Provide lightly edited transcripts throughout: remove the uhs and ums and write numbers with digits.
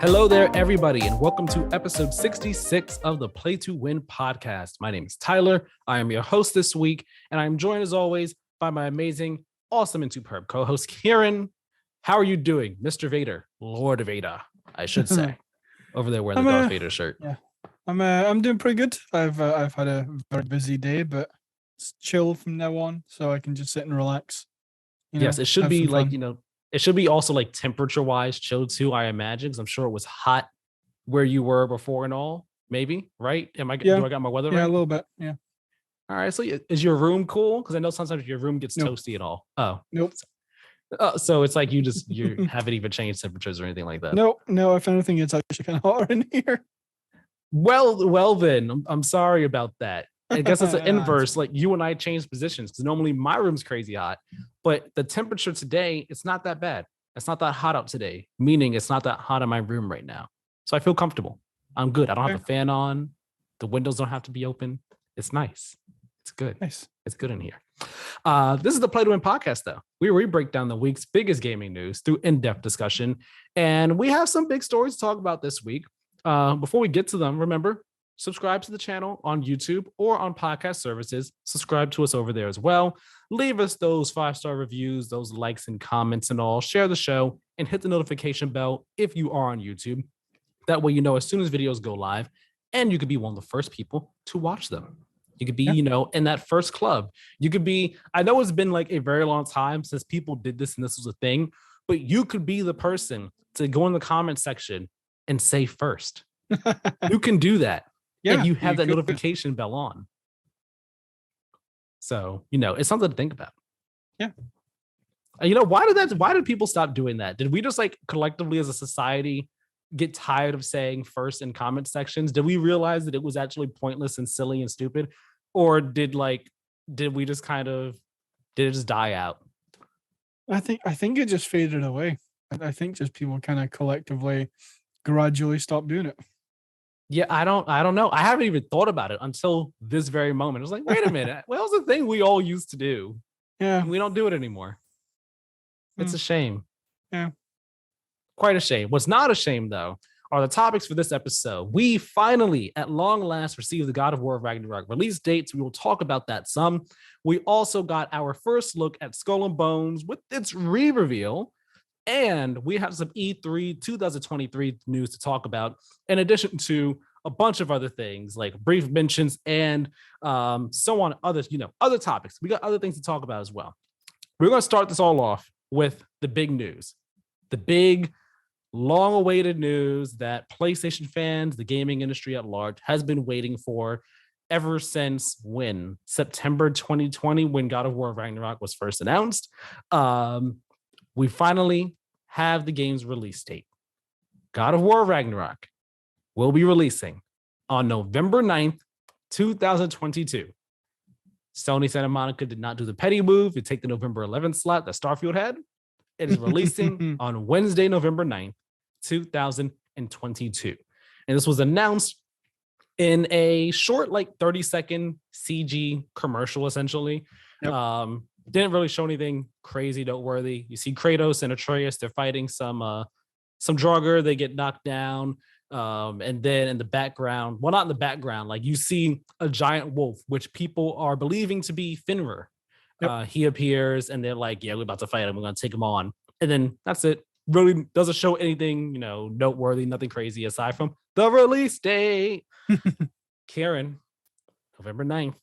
Hello there, everybody, and welcome to episode 66 of the Play to Win podcast. My name is Tyler. I am your host this week, and I'm joined as always by my amazing, awesome, and superb co-host, Keiran. How are you doing, Mr. Vader? Lord Vader, I should say. Over there wearing the Darth Vader shirt. Yeah, I'm doing pretty good. I've had a very busy day, but it's chill from now on, so I can just sit and relax. Yes, it should be like, it should be also like temperature-wise chill too, I imagine, because I'm sure it was hot where you were before and all, maybe, right? Do I got my weather right? Yeah, a little bit, yeah. All right, so is your room cool? Because I know sometimes your room gets toasty and all. Oh. Nope. So it's like you haven't even changed temperatures or anything like that. No, if anything, it's actually kind of hotter in here. Well then, I'm sorry about that. I guess it's an inverse. Like you and I changed positions because normally my room's crazy hot, but the temperature today, it's not that bad. It's not that hot out today, meaning it's not that hot in my room right now. So I feel comfortable. I'm good. I don't have the fan on. The windows don't have to be open. It's nice. It's good. Nice. It's good in here. This is the Play to Win podcast, though. We break down the week's biggest gaming news through in-depth discussion, and we have some big stories to talk about this week. Before we get to them, remember, subscribe to the channel on YouTube or on podcast services. Subscribe to us over there as well. Leave us those 5-star reviews, those likes and comments and all. Share the show and hit the notification bell if you are on YouTube. That way, you know, as soon as videos go live, and you could be one of the first people to watch them. You could be, in that first club. You could be, I know it's been like a very long time since people did this and this was a thing, but you could be the person to go in the comment section and say first. You can do that. Yeah, and you have that notification bell on. So, it's something to think about. Yeah. Why did people stop doing that? Did we just like collectively as a society get tired of saying first in comment sections? Did we realize that it was actually pointless and silly and stupid? Or did we just did it just die out? I think it just faded away. I think just people kind of collectively gradually stopped doing it. Yeah, I don't know. I haven't even thought about it until this very moment. I was like, wait a minute. Well, it's a thing we all used to do. Yeah. We don't do it anymore. It's a shame. Yeah. Quite a shame. What's not a shame, though, are the topics for this episode. We finally, at long last, received the God of War Ragnarok release dates. We will talk about that some. We also got our first look at Skull and Bones with its re-reveal. And we have some E3 2023 news to talk about, in addition to a bunch of other things like brief mentions and so on, other topics. We got other things to talk about as well. We're going to start this all off with the big news, the big, long-awaited news that PlayStation fans, the gaming industry at large, has been waiting for ever since when? September 2020, when God of War Ragnarok was first announced. We finally have the game's release date. God of War Ragnarok will be releasing on November 9th, 2022. Sony Santa Monica did not do the petty move to take the November 11th slot that Starfield had. It is releasing on Wednesday, November 9th, 2022. And this was announced in a short, 30-second CG commercial, essentially. Yep. Didn't really show anything crazy, noteworthy. You see Kratos and Atreus, they're fighting some Draugr, they get knocked down. And then in the background, well, not in the background, you see a giant wolf, which people are believing to be Fenrir. Yep. He appears and they're like, yeah, we're about to fight him. We're going to take him on. And then that's it. Really doesn't show anything, noteworthy, nothing crazy aside from the release date. Keiran, November 9th.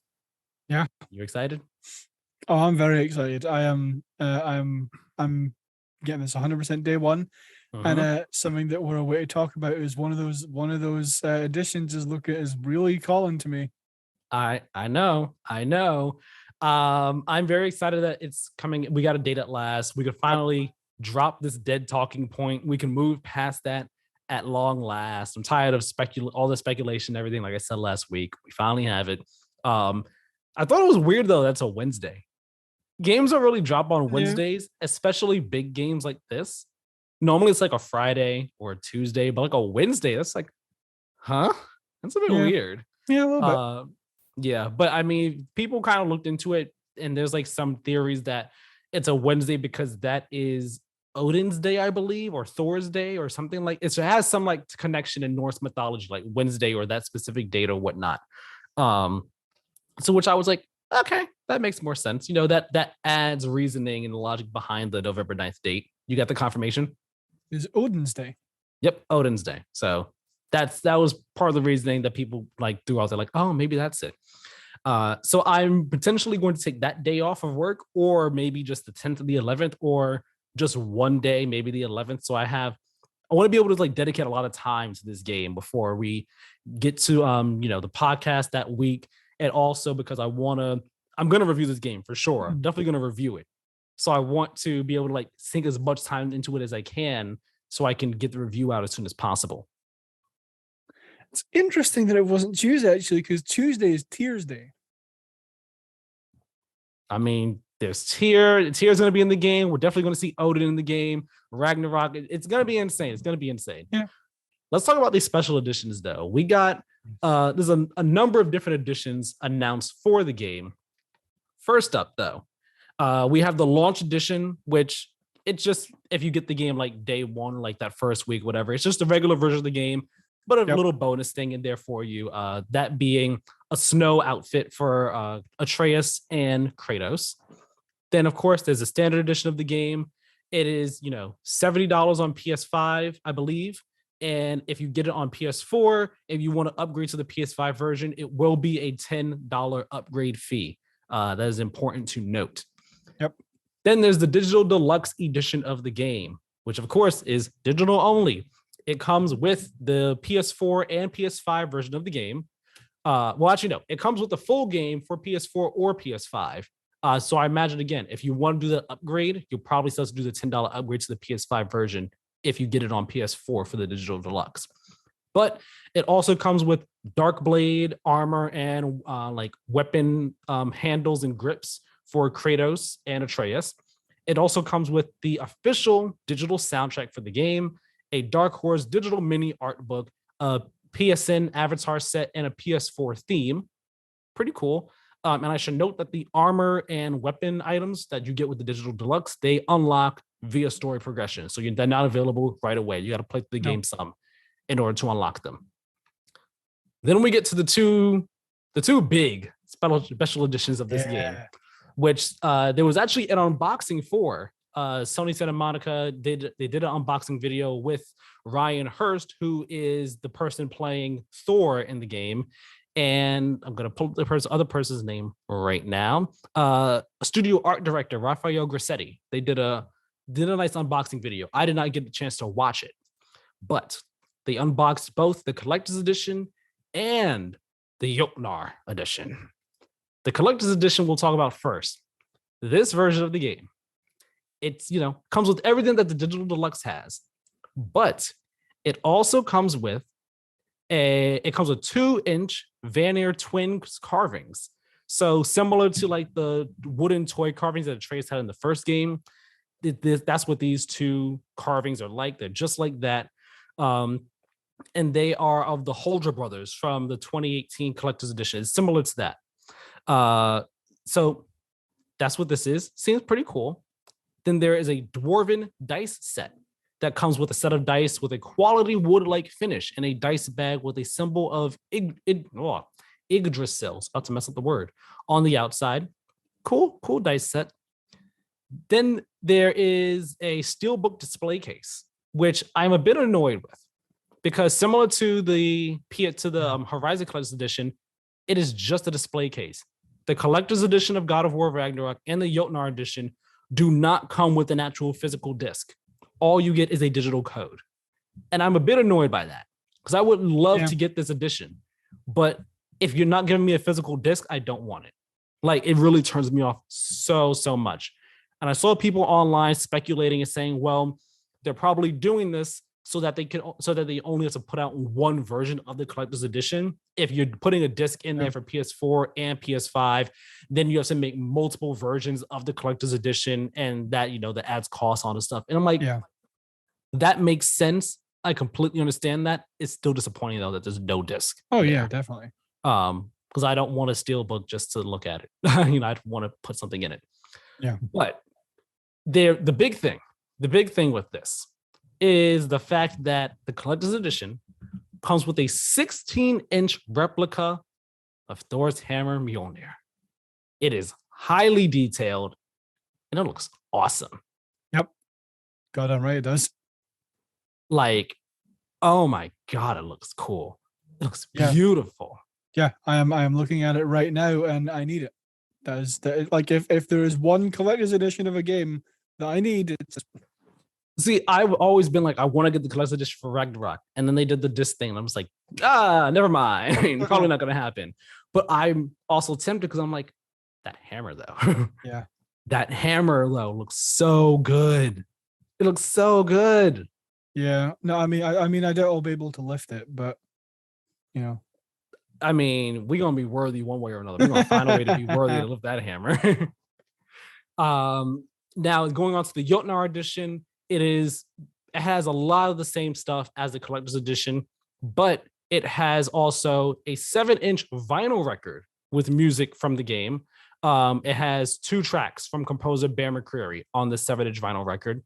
Yeah. You excited? Oh, I'm very excited. I am. I'm getting this 100% day one, and something that we're away to talk about is one of those editions is really calling to me. I know. I'm very excited that it's coming. We got a date at last. We could finally drop this dead talking point. We can move past that at long last. I'm tired of all the speculation, everything. Like I said last week, we finally have it. I thought it was weird though. That's a Wednesday. Games don't really drop on Wednesdays, especially big games like this. Normally it's like a Friday or a Tuesday, but like a Wednesday, that's like, huh? That's a bit weird. Yeah, a little bit. Yeah, but I mean, people kind of looked into it, and there's like some theories that it's a Wednesday because that is Odin's Day, I believe, or Thor's Day or something like it. So it has some like connection in Norse mythology, like Wednesday or that specific date or whatnot. So which I was like, okay, that makes more sense. That adds reasoning and logic behind the November 9th date. You got the confirmation? It's Odin's Day. Yep, Odin's Day. So that was part of the reasoning that people like threw out there, like, oh, maybe that's it. So I'm potentially going to take that day off of work, or maybe just the 10th or the 11th, or just one day, maybe the 11th. So I want to be able to like dedicate a lot of time to this game before we get to the podcast that week. And also because I'm going to review this game for sure. I'm definitely going to review it. So I want to be able to like sink as much time into it as I can so I can get the review out as soon as possible. It's interesting that it wasn't Tuesday, actually, because Tuesday is Tears Day. I mean, there's Tears going to be in the game. We're definitely going to see Odin in the game. Ragnarok. It's going to be insane. It's going to be insane. Yeah. Let's talk about these special editions, though. We got there's a number of different editions announced for the game. First up, though, we have the launch edition, which it's just if you get the game like day one, like that first week, whatever. It's just a regular version of the game, but a little bonus thing in there for you. That being a snow outfit for Atreus and Kratos. Then, of course, there's a standard edition of the game. It is, $70 on PS5, I believe. And if you get it on PS4, if you want to upgrade to the PS5 version, it will be a $10 upgrade fee. That is important to note. Yep. Then there's the digital deluxe edition of the game, which of course is digital only. It comes with the PS4 and PS5 version of the game. Well, actually, no, it comes with the full game for PS4 or PS5. So I imagine, again, if you want to do the upgrade, you'll probably still have to do the $10 upgrade to the PS5 version if you get it on PS4 for the digital deluxe. But it also comes with Dark Blade armor and like weapon handles and grips for Kratos and Atreus. It also comes with the official digital soundtrack for the game, a Dark Horse digital mini art book, a PSN avatar set, and a PS4 theme. Pretty cool. And I should note that the armor and weapon items that you get with the digital deluxe, they unlock via story progression. So they're not available right away. You got to play the game some in order to unlock them. Then we get to the two big special editions of this game, which there was actually an unboxing for. Sony Santa Monica did an unboxing video with Ryan Hurst, who is the person playing Thor in the game. And I'm going to pull up the other person's name right now. Studio art director, Raffaele Grassetti. They did a nice unboxing video. I did not get the chance to watch it, but they unboxed both the collector's edition and the Jotnar edition. The collector's edition we'll talk about first. This version of the game, it's, comes with everything that the digital deluxe has, but it also comes with 2-inch Vanir twin carvings. So similar to like the wooden toy carvings that Atreus had in the first game, that's what these two carvings are like. They're just like that. And they are of the Holdra brothers from the 2018 collector's edition. It's similar to that. So that's what this is. Seems pretty cool. Then there is a Dwarven dice set that comes with a set of dice with a quality wood-like finish and a dice bag with a symbol of Yggdrasil. About to mess up the word on the outside. Cool dice set. Then there is a steelbook display case, which I'm a bit annoyed with, because similar to the Horizon Collector's Edition, it is just a display case. The Collector's Edition of God of War Ragnarok and the Jotnar Edition do not come with an actual physical disc. All you get is a digital code. And I'm a bit annoyed by that, because I would love to get this edition. But if you're not giving me a physical disc, I don't want it. Like, it really turns me off so much. And I saw people online speculating and saying, well, they're probably doing this so that they only have to put out one version of the collector's edition. If you're putting a disc in there for PS4 and PS5, then you have to make multiple versions of the collector's edition, and that, that adds costs on and stuff. And I'm like, that makes sense. I completely understand that. It's still disappointing though that there's no disc. Oh yeah, definitely. Because I don't want a steelbook just to look at it. I'd want to put something in it. Yeah. But the big thing the big thing with this is the fact that the collector's edition comes with a 16-inch replica of Thor's hammer Mjolnir. It is highly detailed and it looks awesome. Yep. Goddamn right it does. Like, oh my God, it looks cool. It looks beautiful. Yeah, I am looking at it right now and I need it. That is like if there is one collector's edition of a game that I need, it's See, I've always been like, I want to get the collector's edition for Ragnarok. And then they did the disc thing. And I was like, never mind. Probably not going to happen. But I'm also tempted because I'm like, that hammer, though. Yeah. That hammer, though, looks so good. It looks so good. Yeah. No, I mean, I doubt I'll be able to lift it, but, you know. I mean, we're going to be worthy one way or another. We're going to find a way to be worthy to lift that hammer. Now, going on to the Jotnar edition, it has a lot of the same stuff as the collector's edition, but it has also a 7-inch vinyl record with music from the game. It has 2 tracks from composer Bear McCreary on the 7-inch vinyl record.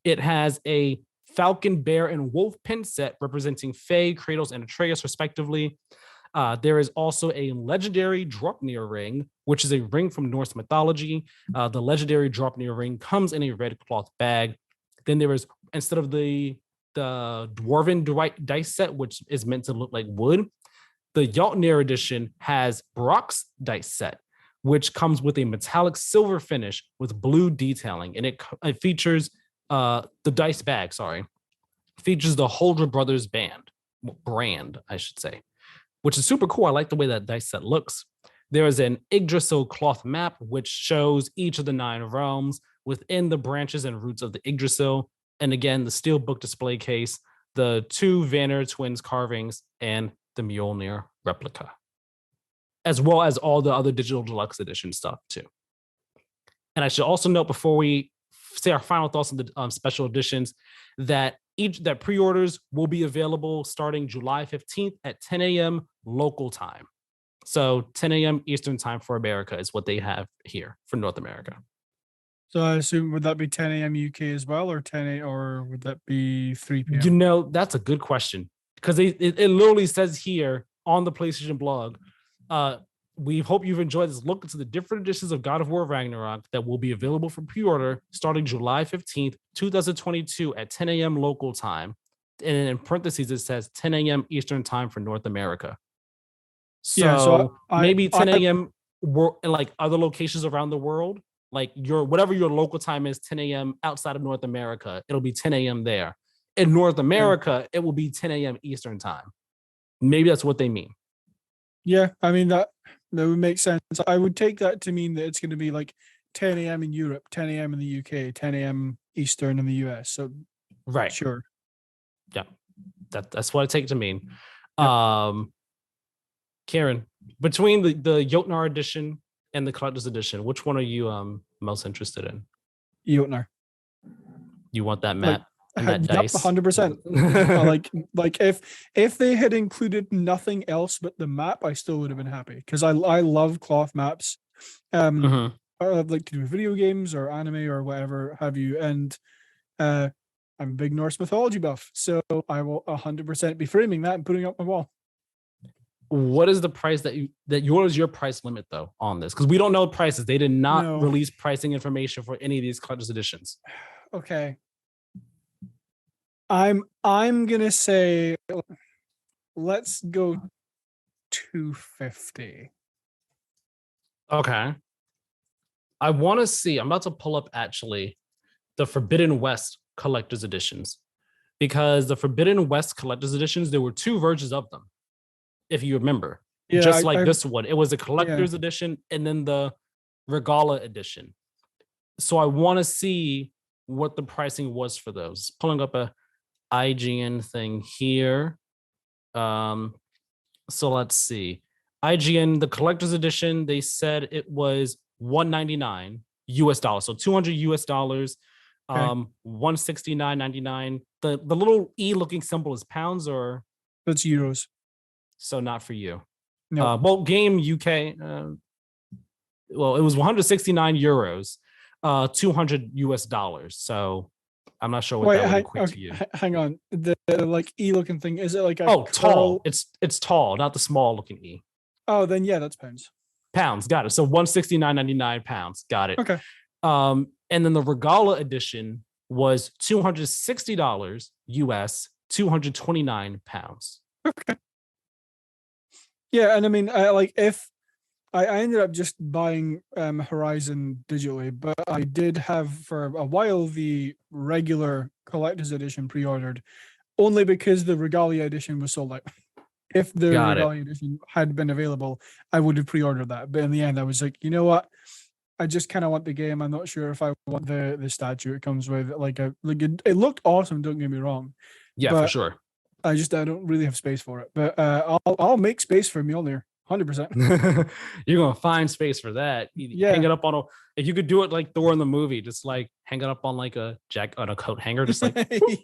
It has a Falcon, Bear, and Wolf pin set representing Faye, Kratos, and Atreus, respectively. There is also a legendary Draupnir ring, which is a ring from Norse mythology. The legendary Draupnir ring comes in a red cloth bag. Then there is, instead of the Dwarven dice set, which is meant to look like wood, the Jotnar edition has Brock's dice set, which comes with a metallic silver finish with blue detailing. And it features the dice bag, features the Holdra Brothers brand, I should say, which is super cool. I like the way that dice set looks. There is an Yggdrasil cloth map, which shows each of the 9 realms within the branches and roots of the Yggdrasil. And again, the steel book display case, the 2 Vanir twins carvings, and the Mjolnir replica, as well as all the other digital deluxe edition stuff too. And I should also note, before we say our final thoughts on the special editions, that pre-orders will be available starting July 15th at 10 a.m. local time. So 10 a.m. Eastern time for America is what they have here for North America. So I assume, would that be 10 a.m. UK as well, or 10 a.m. or would that be 3 p.m.? You know, that's a good question, because it literally says here on the PlayStation blog, we hope you've enjoyed this look into the different editions of God of War Ragnarok that will be available for pre-order starting July 15th, 2022 at 10 a.m. local time. And in parentheses, it says 10 a.m. Eastern time for North America. So, maybe 10 a.m. like other locations around the world, like whatever your local time is, 10 a.m. outside of North America, it'll be 10 a.m. there. In North America, it will be 10 a.m. Eastern time. Maybe that's what they mean. Yeah, I mean, that would make sense. I would take that to mean that it's going to be like 10 a.m. in Europe, 10 a.m. in the UK, 10 a.m. Eastern in the US. So, right. Sure. Yeah, that's what I take it to mean. Yep. Keiran, between the Jotnar edition and the collector's edition, which one are you most interested in? Jotnar. You want that map and that yep, dice? 100%. like if they had included nothing else but the map, I still would have been happy, because I love cloth maps. I'd like to do video games or anime or whatever have you, and I'm a big Norse mythology buff, so I will 100% be framing that and putting it up my wall. What is the price what is your price limit though on this? Because we don't know prices. They did not release pricing information for any of these collector's editions. Okay. I'm gonna say, let's go 250. Okay. I want to see. I'm about to pull up actually the Forbidden West collector's editions, because the Forbidden West collector's editions, there were 2 versions of them, if you remember. Yeah, just like this one. It was a collector's edition and then the Regala edition. So I want to see what the pricing was for those. Pulling up a IGN thing here. So let's see. IGN, the collector's edition, they said it was $199 US. So $200 US. Okay. $169.99. The little E looking symbol is pounds, or that's euros. So not for you. No. Well, game UK. Well, it was 169 euros, $200 US. So I'm not sure what Wait, that would equate to you. hang on. The like E looking thing, is it like a Oh, tall. curl? It's tall, not the small looking E. Oh, then yeah, that's pounds. Pounds, got it. So 169.99 pounds, got it. Okay. And then the Regala edition was $260 US, 229 pounds. Okay. Yeah, and I mean, like if I ended up just buying Horizon digitally, but I did have for a while the regular collector's edition pre-ordered, only because the Regalia edition was sold out. If the Got it. Regalia edition had been available, I would have pre-ordered that. But in the end, I was like, you know what? I just kind of want the game. I'm not sure if I want the statue it comes with. Like it looked awesome. Don't get me wrong. Yeah, but for sure. I don't really have space for it. But I'll make space for Mjolnir. 100%. You're gonna find space for that. Yeah. Hang it up on a. If you could do it like Thor in the movie, just like hang it up on like a on a coat hanger, just like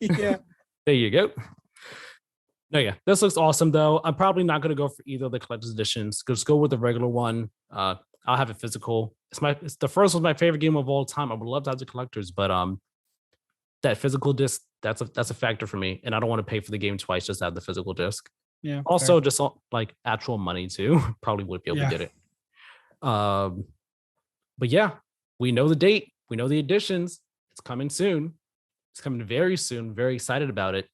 yeah. There you go. No, yeah, this looks awesome though. I'm probably not gonna go for either of the collector's editions. Just go with the regular one. I'll have it physical. It's the first was my favorite game of all time. I would love to have the collectors, but that physical disc, that's a factor for me, and I don't want to pay for the game twice just to have the physical disc. Yeah. Also, just like actual money too. Probably would be able to get it. But yeah, we know the date. We know the editions. It's coming soon. It's coming very soon. Very excited about it.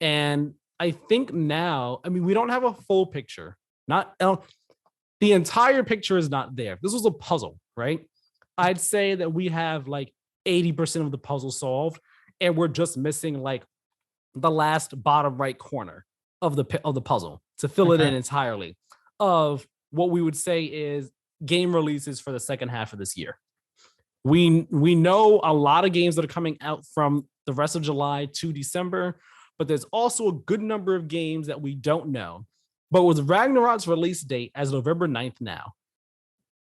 And I think now, I mean, we don't have a full picture. The entire picture is not there. This was a puzzle, right? I'd say that we have like 80% of the puzzle solved, and we're just missing like the last bottom right corner of the puzzle to fill it in entirely of what we would say is game releases for the second half of this year. We know a lot of games that are coming out from the rest of July to December, but there's also a good number of games that we don't know. But with Ragnarok's release date as November 9th now,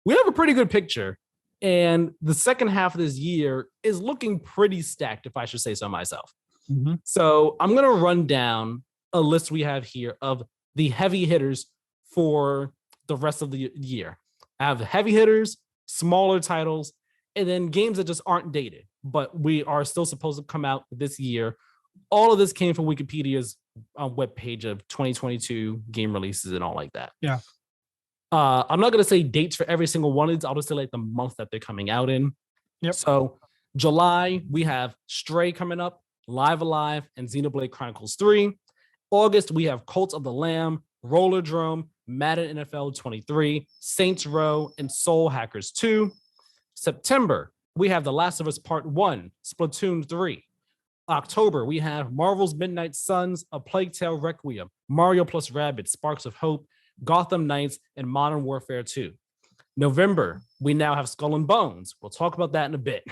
we have a pretty good picture. And the second half of this year is looking pretty stacked, if I should say so myself. Mm-hmm. So I'm going to run down a list we have here of the heavy hitters for the rest of the year. I have the heavy hitters, smaller titles, and then games that just aren't dated, but we are still supposed to come out this year. All of this came from Wikipedia's webpage of 2022 game releases and all like that. Yeah. I'm not going to say dates for every single one of these. I'll just say like the month that they're coming out in. Yep. So July, we have Stray coming up, Live Alive, and Xenoblade Chronicles 3. August, we have Cult of the Lamb, Rollerdrome, Madden NFL 23, Saints Row, and Soul Hackers 2. September, we have The Last of Us Part 1, Splatoon 3. October, we have Marvel's Midnight Suns, A Plague Tale Requiem, Mario plus Rabbids, Sparks of Hope, Gotham Knights, and Modern Warfare 2. November, we now have Skull and Bones. We'll talk about that in a bit.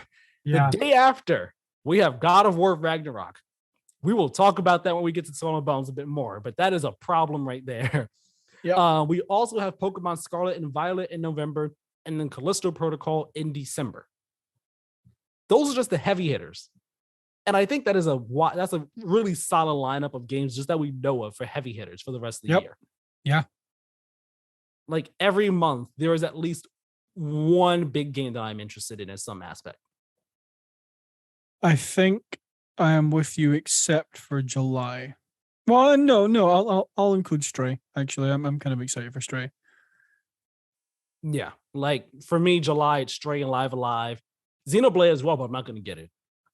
Yeah. The day after, we have God of War Ragnarok. We will talk about that when we get to Skull and Bones a bit more, but that is a problem right there. Yeah. We also have Pokemon Scarlet and Violet in November, and then Callisto Protocol in December. Those are just the heavy hitters. And I think that's a really solid lineup of games just that we know of for heavy hitters for the rest of the year. Yeah. Like every month, there is at least one big game that I'm interested in some aspect. I think I am with you except for July. Well, no, I'll include Stray. Actually, I'm kind of excited for Stray. Yeah, like for me, July it's Stray and Live Alive, Xenoblade as well, but I'm not going to get it.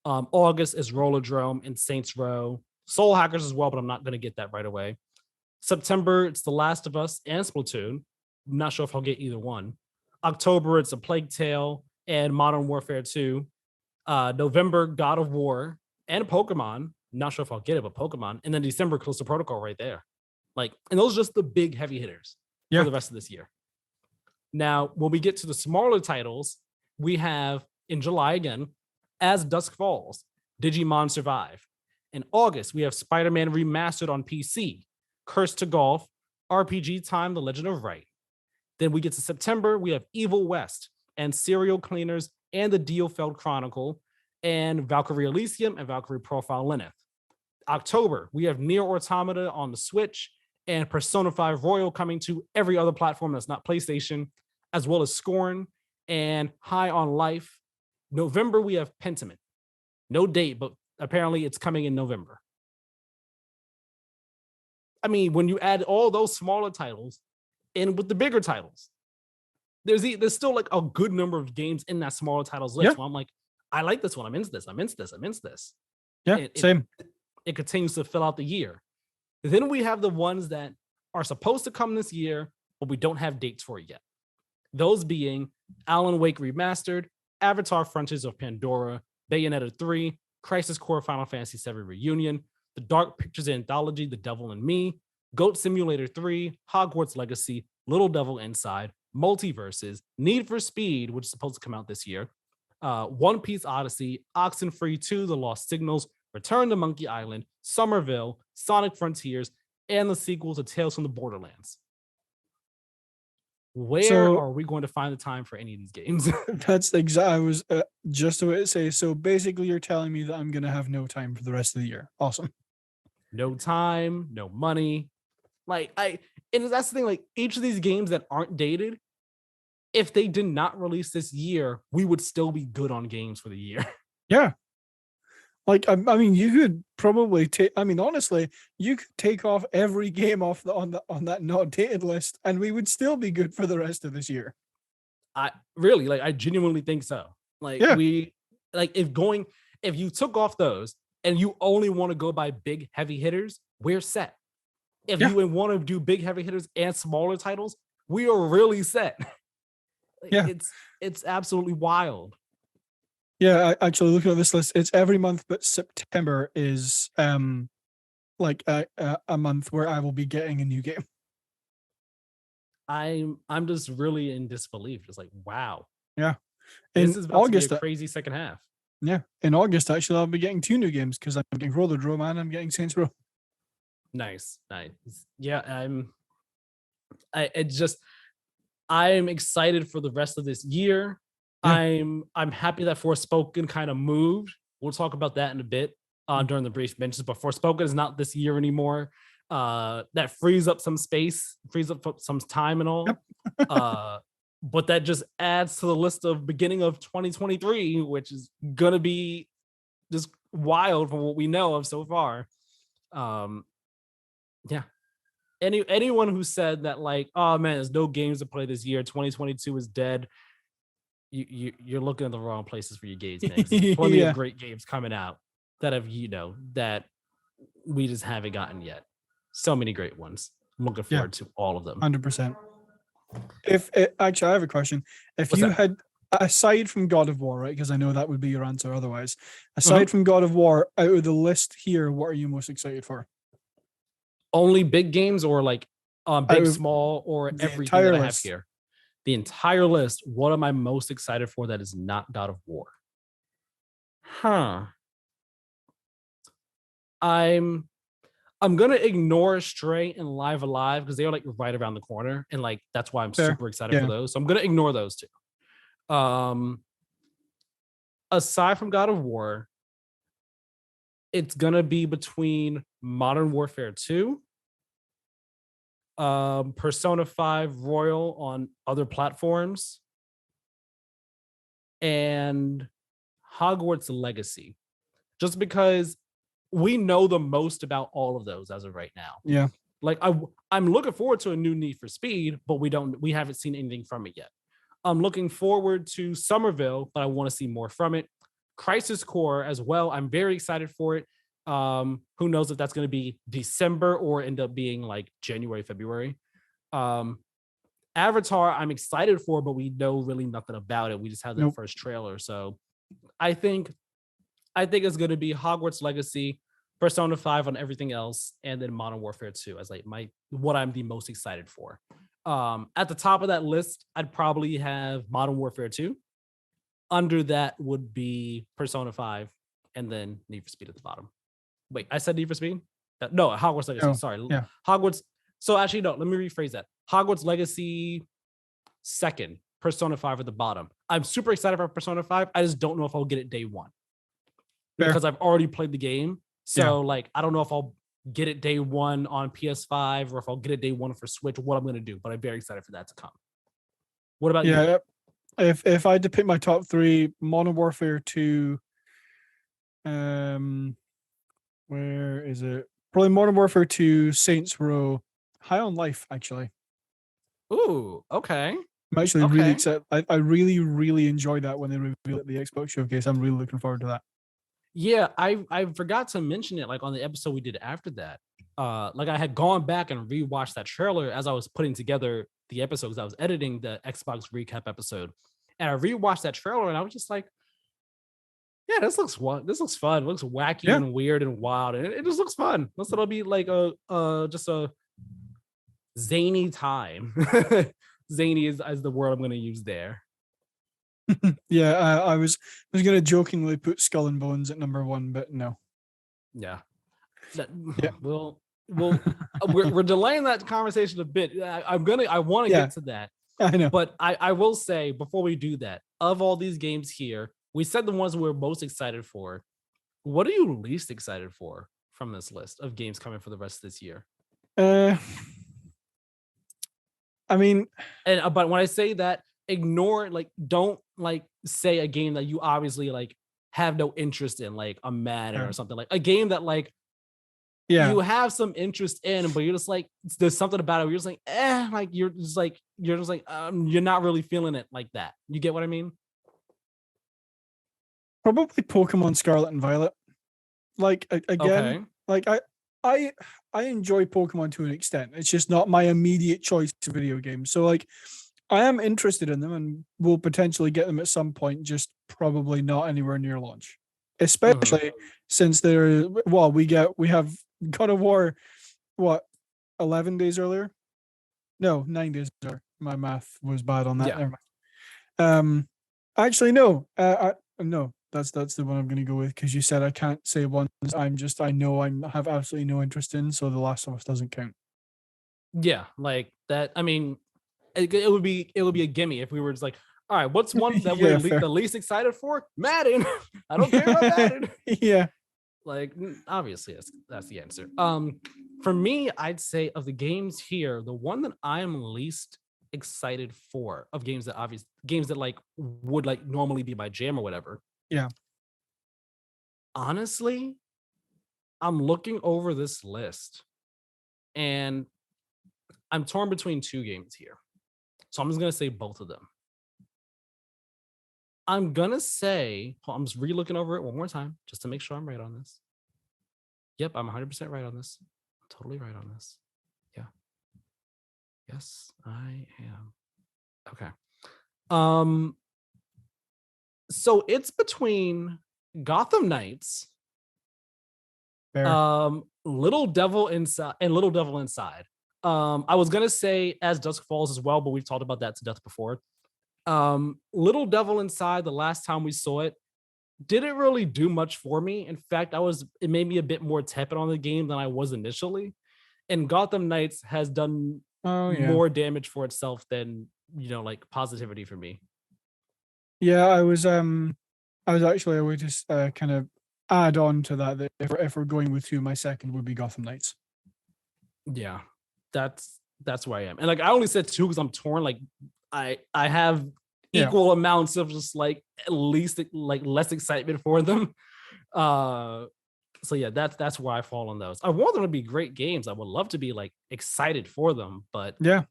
August is Rollerdrome and Saints Row, Soul Hackers as well, but I'm not going to get that right away. September it's The Last of Us and Splatoon. I'm not sure if I'll get either one. October it's A Plague Tale and Modern Warfare 2. November God of War and Pokemon. Not sure if I'll get it, but Pokemon. And then December Callisto Protocol right there. Like, and those are just the big heavy hitters for the rest of this year. Now, when we get to the smaller titles, we have in July again, As Dusk Falls, Digimon Survive. In August, we have Spider-Man Remastered on PC, Curse to Golf, RPG Time, The Legend of Right. Then we get to September, we have Evil West and Serial Cleaners and the Diofeld Chronicle and Valkyrie Elysium and Valkyrie Profile Lilith. October, we have Nier Automata on the Switch and Persona 5 Royal coming to every other platform that's not PlayStation, as well as Scorn and High on Life. November, we have Pentiment. No date, but apparently it's coming in November. I mean, when you add all those smaller titles in with the bigger titles, there's still like a good number of games in that smaller titles list. Yeah. Where I'm like, I like this one. I'm into this. I'm into this. I'm into this. Yeah, same. It continues to fill out the year. Then we have the ones that are supposed to come this year, but we don't have dates for it yet. Those being Alan Wake Remastered, Avatar Frontiers of Pandora, Bayonetta 3, Crisis Core Final Fantasy VII Reunion, The Dark Pictures Anthology, The Devil and Me, Goat Simulator 3, Hogwarts Legacy, Little Devil Inside, Multiverses, Need for Speed, which is supposed to come out this year, One Piece Odyssey, Oxenfree 2, The Lost Signals, Return to Monkey Island, Somerville, Sonic Frontiers, and the sequel to Tales from the Borderlands. Where are we going to find the time for any of these games? That's exactly. I was just about to say. So basically, you're telling me that I'm going to have no time for the rest of the year. Awesome. No time, no money. And that's the thing. Like each of these games that aren't dated, if they did not release this year, we would still be good on games for the year. Yeah. Like, I mean, you could probably take. I mean, honestly, you could take off every game off on that not dated list, and we would still be good for the rest of this year. I genuinely think so. Like if you took off those and you only want to go by big heavy hitters, we're set. If you want to do big heavy hitters and smaller titles, we are really set. It's absolutely wild. Yeah, actually, looking at this list, it's every month, but September is like a month where I will be getting a new game. I'm just really in disbelief. Just like, wow. Yeah. This is about August, to be a crazy second half. Yeah. In August, actually, I'll be getting 2 new games because I'm getting Roller Drome and I'm getting Saints Row. Nice. Yeah, I'm excited for the rest of this year. Yeah. I'm happy that Forspoken kind of moved. We'll talk about that in a bit during the brief mentions, but Forspoken is not this year anymore. That frees up some space, frees up some time and all. Yep. But that just adds to the list of beginning of 2023, which is gonna be just wild from what we know of so far. Yeah. Anyone who said that like, oh man, there's no games to play this year, 2022 is dead. You're looking at the wrong places for your games, man. There's plenty of great games coming out that have, that we just haven't gotten yet. So many great ones. I'm looking forward to all of them. 100%. Actually, I have a question. If you had, aside from God of War, right? Because I know that would be your answer otherwise. Aside from God of War, out of the list here, what are you most excited for? Only big games or like big, small, or everything that I have here? The entire list. What am I most excited for that is not God of War? I'm gonna ignore Stray and Live Alive because they're like right around the corner, and like that's why I'm super excited for those. So I'm gonna ignore those two. Aside from God of War, it's gonna be between Modern Warfare 2, Persona 5 Royal on other platforms, and Hogwarts Legacy. Just because we know the most about all of those as of right now. Yeah. Like I'm looking forward to a new Need for Speed, but we haven't seen anything from it yet. I'm looking forward to Somerville, but I want to see more from it. Crisis Core as well. I'm very excited for it. Who knows if that's going to be December or end up being like January, February. Avatar, I'm excited for, but we know really nothing about it. We just had the first trailer. So I think it's going to be Hogwarts Legacy, Persona 5 on everything else, and then Modern Warfare 2 as like what I'm the most excited for. At the top of that list, I'd probably have Modern Warfare 2. Under that would be Persona 5, and then Need for Speed at the bottom. Wait, I said Need for Speed? No, Hogwarts Legacy. Sorry. Yeah. Hogwarts. So actually, no, let me rephrase that. Hogwarts Legacy second, Persona 5 at the bottom. I'm super excited for Persona 5. I just don't know if I'll get it day one. Because I've already played the game. So like, I don't know if I'll get it day one on PS5 or if I'll get it day one for Switch, what I'm going to do. But I'm very excited for that to come. What about you? If I had to pick my top 3, Modern Warfare 2, Where is it? Probably Modern Warfare 2, Saints Row, High on Life, actually. Ooh, okay. I'm actually really Okay. excited. I really, really enjoyed that when they revealed at the Xbox showcase. I'm really looking forward to that. Yeah, I forgot to mention it like on the episode we did after that. Like I had gone back and rewatched that trailer as I was putting together the episodes. I was editing the Xbox recap episode, and I rewatched that trailer, and I was just like, "Yeah, this looks fun. It looks wacky Yeah. and weird and wild, and it just looks fun. Looks it'll be like just a zany time. Zany is the word I'm going to use there. Yeah, I was gonna jokingly put Skull and Bones at number 1, but no. Yeah. That, Yeah. we'll we're delaying that conversation a bit. I want to Yeah. get to that, I know. but I will say before we do that, of all these games here, we said the ones we're most excited for. What are you least excited for from this list of games coming for the rest of this year? Uh, I mean, And but when I say that, ignore like don't like say a game that you obviously like have no interest in, like a Madden or something, like a game that like yeah, you have some interest in, but you're just like there's something about it where you're just like, like you're not really feeling it like that. You get what I mean? probably Pokemon Scarlet and Violet. Like again, Okay. like I I enjoy Pokemon to an extent. It's just not my immediate choice to video games. So like I am interested in them and will potentially get them at some point, just probably not anywhere near launch. Mhm. Especially since we have God of War, what, 11 days earlier? No, 9 days earlier. My math was bad on that. Yeah. Never mind. Actually, no. No, that's the one I'm going to go with because you said I can't say ones. I know I have absolutely no interest in, so The Last of Us doesn't count. Yeah. Like that. I mean, it would be a gimme if we were just like, all right, what's one that we're Yeah, fair. the least excited for? Madden. I don't care about Madden. Yeah, Like obviously that's the answer. For me, I'd say of the games here, the one that I'm least excited for of games that like would like normally be my jam or whatever. yeah. Honestly, I'm looking over this list and I'm torn between two games here. So I'm just gonna say both of them. I'm gonna say, I'm just re-looking over it one more time just to make sure I'm right on this. Yep, I'm 100% right on this. I'm totally right on this. Yeah. Yes, I am. Okay. Um so it's between Gotham Knights, Fair. Little Devil Inside and Little Devil Inside. I was gonna say As Dusk Falls as well, but we've talked about that to death before. Little Devil Inside, the last time we saw it, didn't really do much for me. In fact, it made me a bit more tepid on the game than I was initially. And Gotham Knights has done Oh yeah. more damage for itself than like positivity for me. Yeah, I was actually I would just kind of add on to that if we're going with two, my second would be Gotham Knights. Yeah, that's where I am. And like I only said two because I'm torn. Like I have Yeah. equal amounts of just like at least like less excitement for them. So yeah, that's where I fall on those. I want them to be great games. I would love to be like excited for them, but Yeah.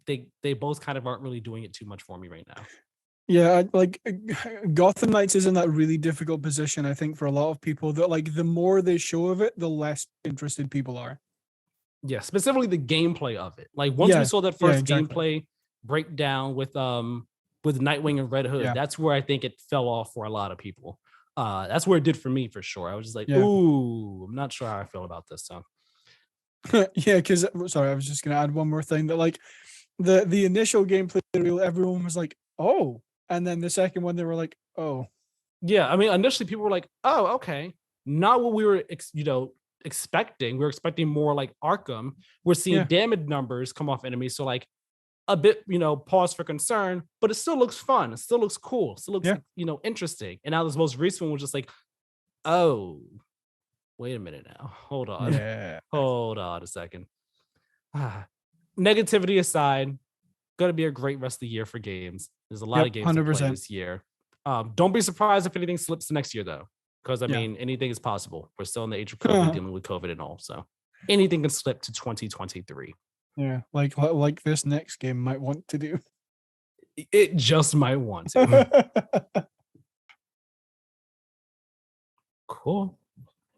they both kind of aren't really doing it too much for me right now. Yeah, Gotham Knights is in that really difficult position, I think, for a lot of people that like the more they show of it, the less interested people are. Yeah, specifically the gameplay of it. Like once we Yeah, saw that yeah, first exactly. gameplay breakdown with Nightwing and Red Hood, Yeah, that's where I think it fell off for a lot of people. That's where it did for me for sure. I was just like, yeah. ooh, I'm not sure how I feel about this. So Yeah, because sorry, I was just gonna add one more thing that like the initial gameplay reveal, everyone was like, oh, and then the second one they were like, oh, yeah, I mean, initially people were like, oh, okay, not what we were expecting. We were expecting more like Arkham. We're seeing yeah, damage numbers come off enemies, so like a bit, pause for concern, but it still looks fun. It still looks cool. It still looks, yeah, interesting. And now this most recent one was just like, oh, wait a minute now. Hold on. yeah. Hold on a second. Negativity aside, gonna be a great rest of the year for games. There's a lot Yep, of games to play 100%. this year. Don't be surprised if anything slips to next year, though. because I Yeah. mean, anything is possible. We're still in the age of COVID, dealing with COVID and all. So anything can slip to 2023. Yeah, like this next game might want to do. It just might want to. Cool.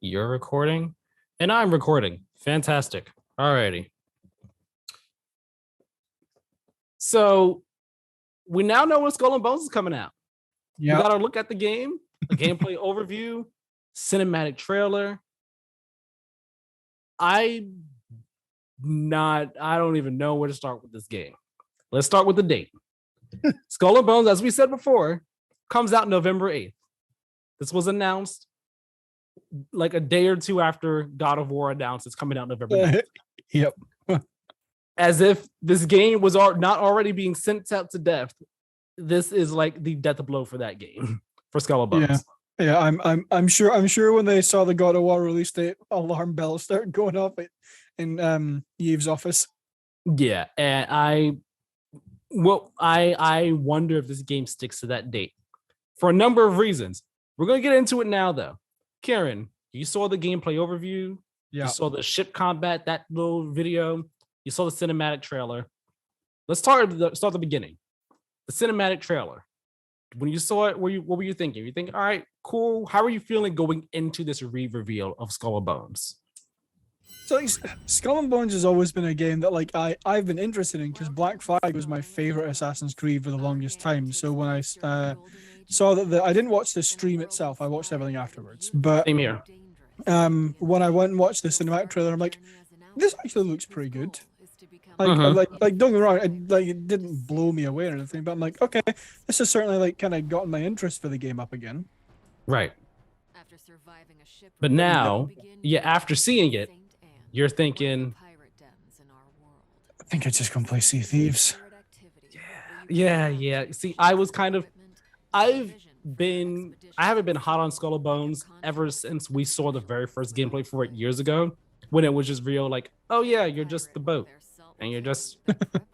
You're recording and I'm recording. Fantastic. Alrighty. So we now know when Skull and Bones is coming out. Yeah. We got to look at the game, a gameplay overview, cinematic trailer. I don't even know where to start with this game. Let's start with the date. Skull and Bones, as we said before, comes out November 8th. This was announced like a day or two after God of War announced it's coming out November 9th. Yep. As if this game was not already being sent out to death. This is like the death blow for that game, for Skull and Bones. Yeah, I'm sure when they saw the God of War release date, alarm bells started going off in Yves's office. Yeah, and I wonder if this game sticks to that date for a number of reasons. We're gonna get into it now, though. Keiran, you saw the gameplay overview. Yeah. You saw the ship combat, that little video. You saw the cinematic trailer. Let's start at the beginning. The cinematic trailer. When you saw it, what were you thinking? You think, all right, cool. How are you feeling going into this reveal of Skull and Bones? So like, Skull and Bones has always been a game that like I've been interested in because Black Flag was my favorite Assassin's Creed for the longest time. So when I saw that I didn't watch the stream itself, I watched everything afterwards. But same here. When I went and watched the cinematic trailer, I'm like, this actually looks pretty good. Like don't get me wrong, it didn't blow me away or anything, but I'm like, okay, this has certainly like kind of gotten my interest for the game up again. Right. But now, after seeing it, you're thinking, I think I just gonna play Sea of Thieves. Yeah. See, I haven't been hot on Skull and Bones ever since we saw the very first gameplay for it years ago, when it was just real, like, oh yeah, you're just the boat. And you're just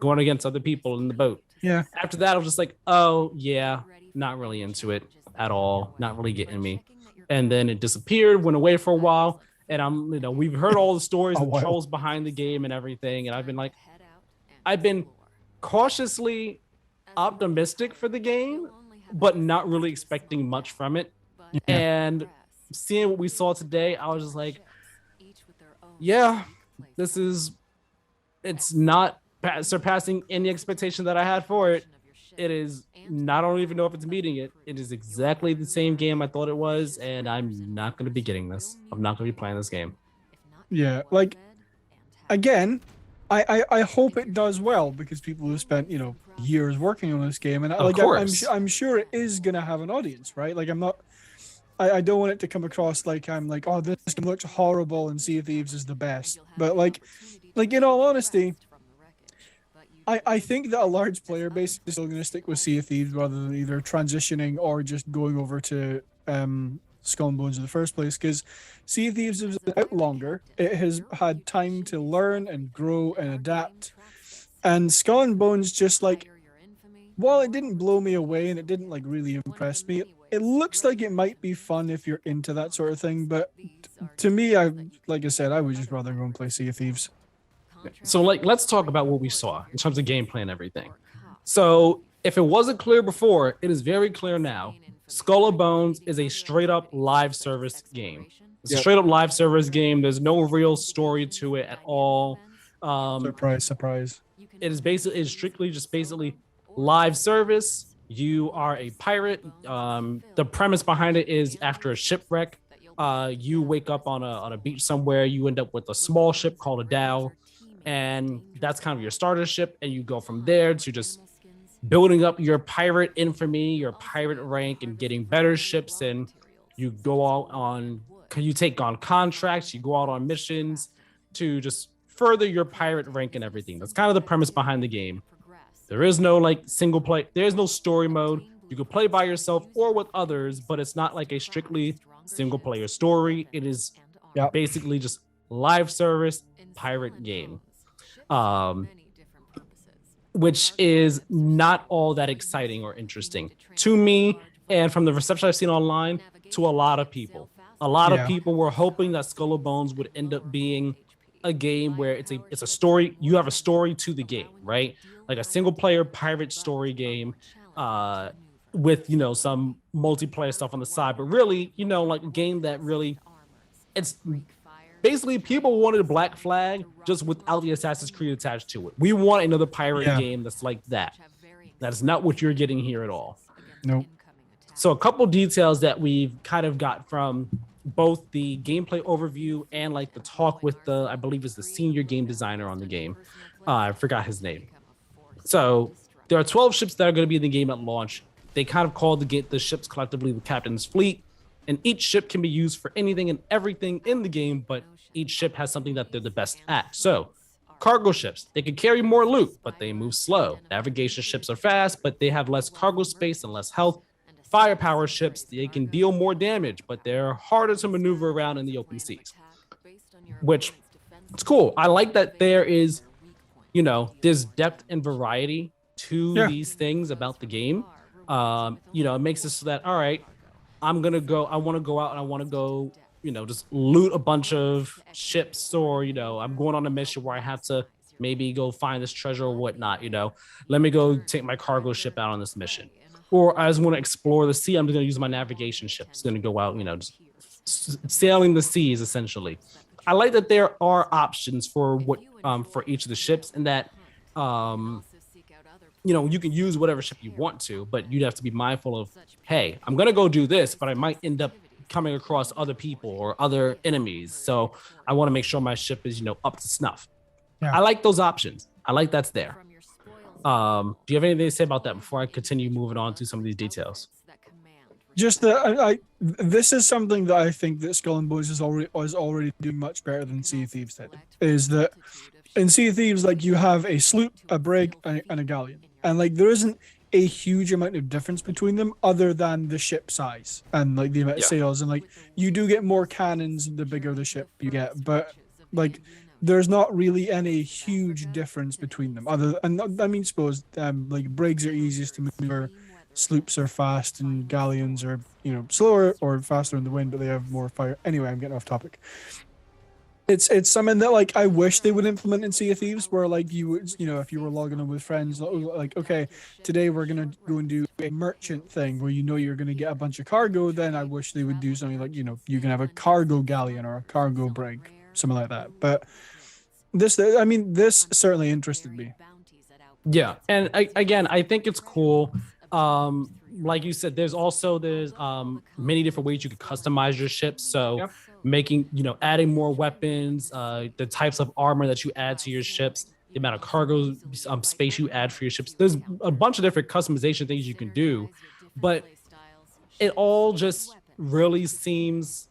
going against other people in the boat. Yeah. After that, I was just like, oh, yeah, not really into it at all. Not really getting me. And then it disappeared, went away for a while. And we've heard all the stories and trolls behind the game and everything. And I've been cautiously optimistic for the game, but not really expecting much from it. Yeah. And seeing what we saw today, I was just like, yeah, it's not surpassing any expectation that I had for it. It is not, I don't even know if it's meeting it. It is exactly the same game I thought it was, and I'm not going to be getting this. I'm not going to be playing this game. Yeah, like, again, I hope it does well because people have spent, years working on this game, and I'm sure it is going to have an audience, right? Like, I don't want it to come across like I'm like, oh, this game looks horrible and Sea of Thieves is the best. But like in all honesty, I think that a large player base is still going to stick with Sea of Thieves rather than either transitioning or just going over to Skull and Bones in the first place, because Sea of Thieves is out longer. It has had time to learn and grow and adapt. And Skull and Bones just like, while it didn't blow me away and it didn't like really impress me, it looks like it might be fun if you're into that sort of thing. But to me, like I said, I would just rather go and play Sea of Thieves. So let's talk about what we saw in terms of gameplay and everything. So if it wasn't clear before, it is very clear now. Skull and Bones is a straight up live service game. It's a straight up live service game. There's no real story to it at all. Surprise. It's strictly just basically live service. You are a pirate. The premise behind it is after a shipwreck, you wake up on a beach somewhere. You end up with a small ship called a dhow, and that's kind of your starter ship. And you go from there to just building up your pirate infamy, your pirate rank, and getting better ships. And you go out you take on contracts. You go out on missions to just further your pirate rank and everything. That's kind of the premise behind the game. There is no like single play. There's no story mode. You can play by yourself or with others, but it's not like a strictly single player story. It is basically just live service pirate game, which is not all that exciting or interesting to me. And from the reception I've seen online, to a lot of people, a lot of Yeah. people were hoping that Skull and Bones would end up being a game where it's a story. You have a story to the game, right? Like a single player pirate story game, uh, with some multiplayer stuff on the side. But really, like a game that really it's basically people wanted Black Flag just without the Assassin's Creed attached to it. We want another pirate Yeah. game that's like that. That's not what you're getting here at all. Nope. So a couple details that we've kind of got from both the gameplay overview and like the talk with I believe is the senior game designer on the game. I forgot his name. So there are 12 ships that are going to be in the game at launch. They kind of call the ships collectively the captain's fleet, and each ship can be used for anything and everything in the game, but each ship has something that they're the best at. So cargo ships, they can carry more loot, but they move slow. Navigation ships are fast, but they have less cargo space and less health. Firepower ships, they can deal more damage, but they're harder to maneuver around in the open seas, which it's cool. I like that there is, there's depth and variety to these things about the game. It makes it so that, all right, I want to go out and I want to go, just loot a bunch of ships, or, I'm going on a mission where I have to maybe go find this treasure or whatnot, let me go take my cargo ship out on this mission. Or I just want to explore the sea. I'm just going to use my navigation ship. It's going to go out, just sailing the seas, essentially. I like that there are options for for each of the ships, and that, you can use whatever ship you want to, but you'd have to be mindful of, hey, I'm going to go do this, but I might end up coming across other people or other enemies. So I want to make sure my ship is, up to snuff. Yeah. I like those options. I like that's there. Do you have anything to say about that before I continue moving on to some of these details? Just that this is something that I think that Skull and Bones is already doing much better than Sea of Thieves did. Is that in Sea of Thieves, like, you have a sloop, a brig, and a galleon, and like there isn't a huge amount of difference between them other than the ship size and like the amount of sails, and like you do get more cannons the bigger the ship you get, but like there's not really any huge difference between them. Suppose like brigs are easiest to maneuver, sloops are fast, and galleons are slower or faster in the wind, but they have more fire. Anyway, I'm getting off topic. It's something that like I wish they would implement in Sea of Thieves, where like you would, if you were logging on with friends, like, okay, today we're gonna go and do a merchant thing where you're gonna get a bunch of cargo. Then I wish they would do something like you can have a cargo galleon or a cargo brig, something like that. But this certainly interested me. Yeah, and I think it's cool. Like you said, there's many different ways you could customize your ship. So making, adding more weapons, the types of armor that you add to your ships, the amount of cargo space you add for your ships. There's a bunch of different customization things you can do, but it all just really seems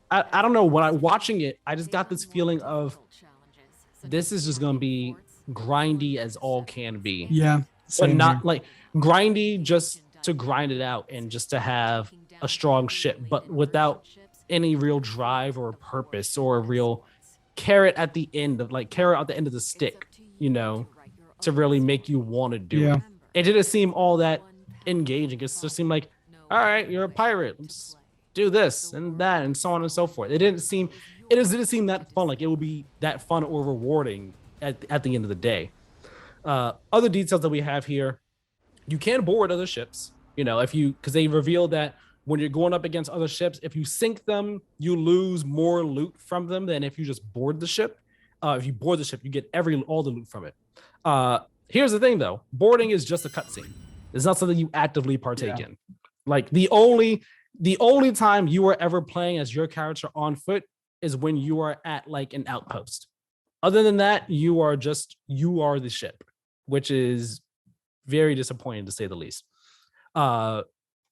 I don't know, when I'm watching it, I just got this feeling of this is just going to be grindy as all can be. Yeah. But not like grindy just to grind it out and just to have a strong ship, but without any real drive or purpose or a real carrot at the end of the stick, to really make you want to do it. It didn't seem all that engaging. It just seemed like, all right, you're a pirate. Let's do this and that and so on and so forth. It didn't seem that fun. Like it would be that fun or rewarding at the end of the day. Other details that we have here, you can board other ships, because they revealed that when you're going up against other ships, if you sink them, you lose more loot from them than if you just board the ship. If you board the ship, you get all the loot from it. Here's the thing though, boarding is just a cutscene. It's not something you actively partake in. Like the only time you are ever playing as your character on foot is when you are at like an outpost. Other than that, you are the ship, which is very disappointing to say the least.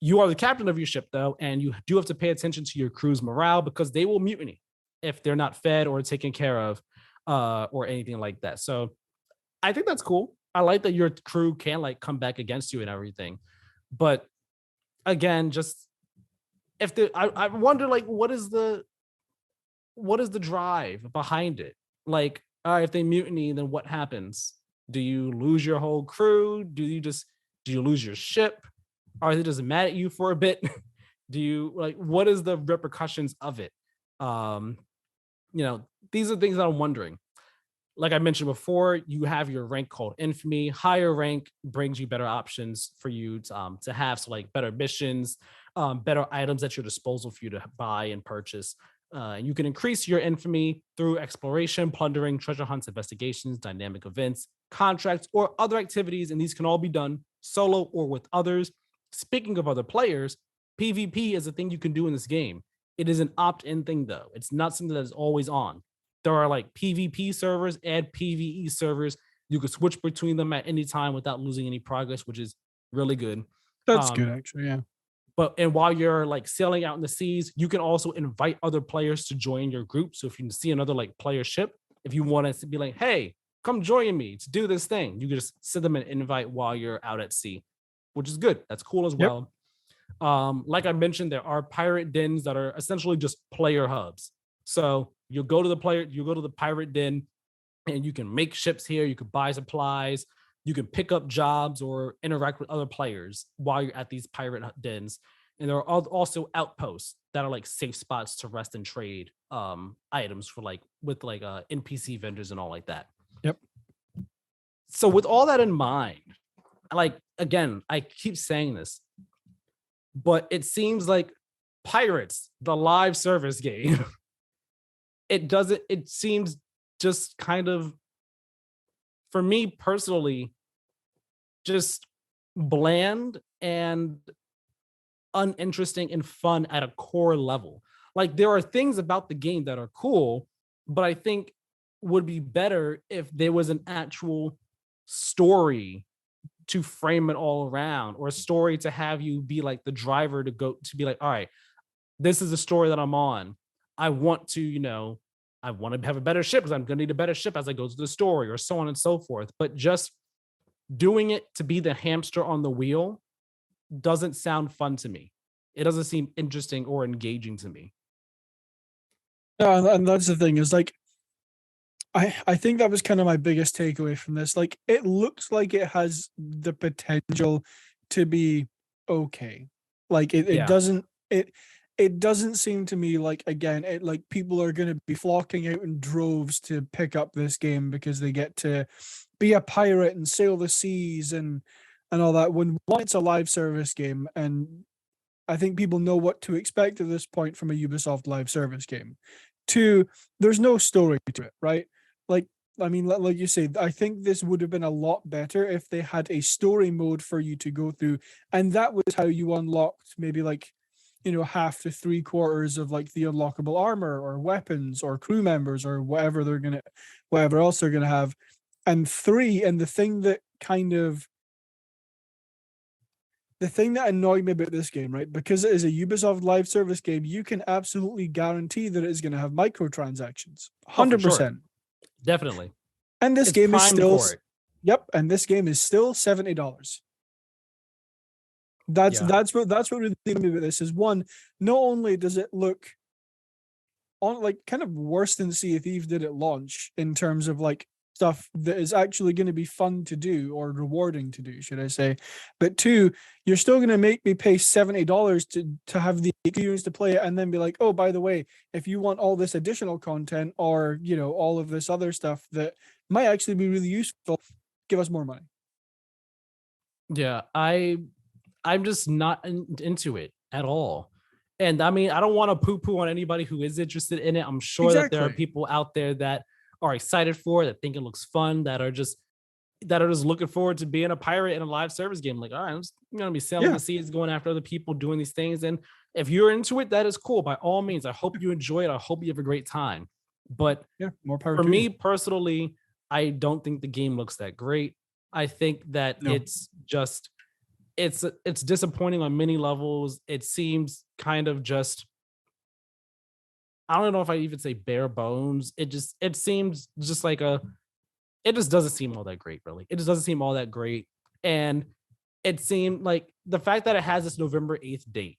You are the captain of your ship, though, and you do have to pay attention to your crew's morale because they will mutiny if they're not fed or taken care of, or anything like that. So I think that's cool. I like that your crew can like come back against you and everything. But again, just I wonder, like, what is the drive behind it? Like, all right, if they mutiny, then what happens? Do you lose your whole crew? Do you lose your ship? Are they just mad at you for a bit? Do you like what is the repercussions of it? Um, these are things that I'm wondering. Like I mentioned before, you have your rank called infamy. Higher rank brings you better options for you to have. So like better missions, better items at your disposal for you to buy and purchase. And you can increase your infamy through exploration, plundering, treasure hunts, investigations, dynamic events, contracts, or other activities. And these can all be done solo or with others. Speaking of other players, PvP is a thing you can do in this game. It is an opt-in thing though. It's not something that is always on. There are like PvP servers and PvE servers. You could switch between them at any time without losing any progress, which is really good. That's good, Um, actually. Yeah. and while you're like sailing out in the seas, you can also invite other players to join your group. So if you see another like player ship, if you want to be like, hey, come join me to do this thing, you can just send them an invite while you're out at sea, which is good. That's cool as Yep. well. Like I mentioned, there are pirate dens that are essentially just player hubs. So you go to the pirate den, and you can make ships here. You can buy supplies. You can pick up jobs or interact with other players while you're at these pirate dens. And there are also outposts that are like safe spots to rest and trade items for like with like NPC vendors and all like that. Yep. So with all that in mind, like again, I keep saying this, but it seems like Pirates, the live service game, it seems just kind of, for me personally, just bland and uninteresting and fun at a core level. Like there are things about the game that are cool, but I think would be better if there was an actual story to frame it all around, or a story to have you be like the driver to go to be like, all right, this is the story that I'm on. I want to, I want to have a better ship because I'm going to need a better ship as I go through the story, or so on and so forth. But just doing it to be the hamster on the wheel doesn't sound fun to me. It doesn't seem interesting or engaging to me. Yeah, and that's the thing is like, I think that was kind of my biggest takeaway from this. Like, it looks like it has the potential to be okay. Like Yeah. it doesn't seem to me like, again, it like people are going to be flocking out in droves to pick up this game because they get to be a pirate and sail the seas and all that. When one, it's a live service game, and I think people know what to expect at this point from a Ubisoft live service game. Two, there's no story to it, right? Like, I mean, like you say, I think this would have been a lot better if they had a story mode for you to go through, and that was how you unlocked maybe like, half to three quarters of like the unlockable armor or weapons or crew members or whatever else they're gonna have. And three, and the thing that annoyed me about this game, right? Because it is a Ubisoft live service game, you can absolutely guarantee that it is going to have microtransactions. Oh, for sure. 100%. Definitely. And this It's game is primed still for it. Yep, and this game is still $70. That's Yeah. that's what really threw me about this is, one, not only does it look on like kind of worse than Sea of Thieves did at launch in terms of like stuff that is actually going to be fun to do or rewarding to do, should I say. But two, you're still going to make me pay $70 to have the experience to play it, and then be like, oh, by the way, if you want all this additional content or, all of this other stuff that might actually be really useful, give us more money. Yeah. I'm just not into it at all. And I mean, I don't want to poo-poo on anybody who is interested in it. I'm sure that there are Exactly. people out there that are excited for it, that think it looks fun, that are just looking forward to being a pirate in a live service game. Like, all right, I'm just gonna be sailing Yeah. the seas, going after other people, doing these things. And if you're into it, that is cool. By all means, I hope you enjoy it. I hope you have a great time. But Yeah, more power for to me you. personally, I don't think the game looks that great. I think that No. it's disappointing on many levels. It seems kind of just, I don't know if I even say bare bones. It seems just like it just doesn't seem all that great, really. It just doesn't seem all that great. And it seemed like the fact that it has this November 8th date.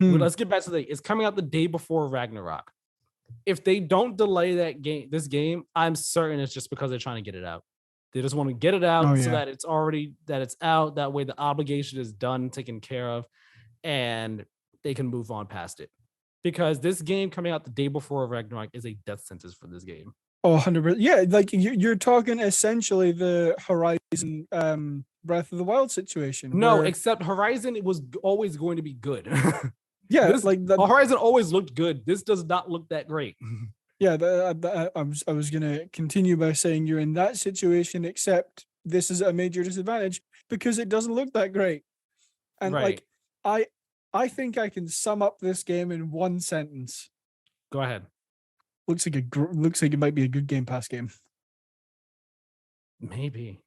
Let's get back to it's coming out the day before Ragnarok. If they don't delay this game, I'm certain it's just because they're trying to get it out. They just want to get it out so yeah. that it's out. That way the obligation is done, taken care of, and they can move on past it. Because this game coming out the day before Ragnarok is a death sentence for this game. Oh, 100%. Yeah, like you're talking essentially the Horizon Breath of the Wild situation No, where except Horizon, it was always going to be good. yeah, This like that. Horizon always looked good. This does not look that great. Yeah, I was gonna continue by saying you're in that situation, except this is a major disadvantage because it doesn't look that great. And Right. like I I think I can sum up this game in one sentence. Go ahead. Looks like it might be a good Game Pass game. Maybe.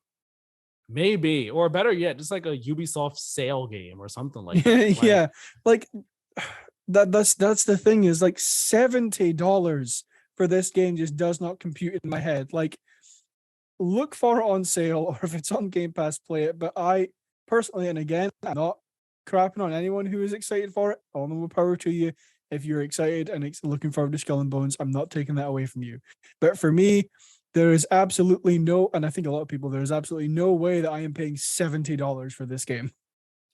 Maybe. Or better yet, just like a Ubisoft sale game or something like that. Like, Yeah, like that's the thing is like $70 for this game just does not compute in my head. Like, look for it on sale or if it's on Game Pass, play it. But I personally, and again, I'm not crapping on anyone who is excited for it. All the more power to you. If you're excited and looking forward to Skull and Bones, I'm not taking that away from you. But for me, there is absolutely no, and I think a lot of people, there is absolutely no way that I am paying $70 for this game.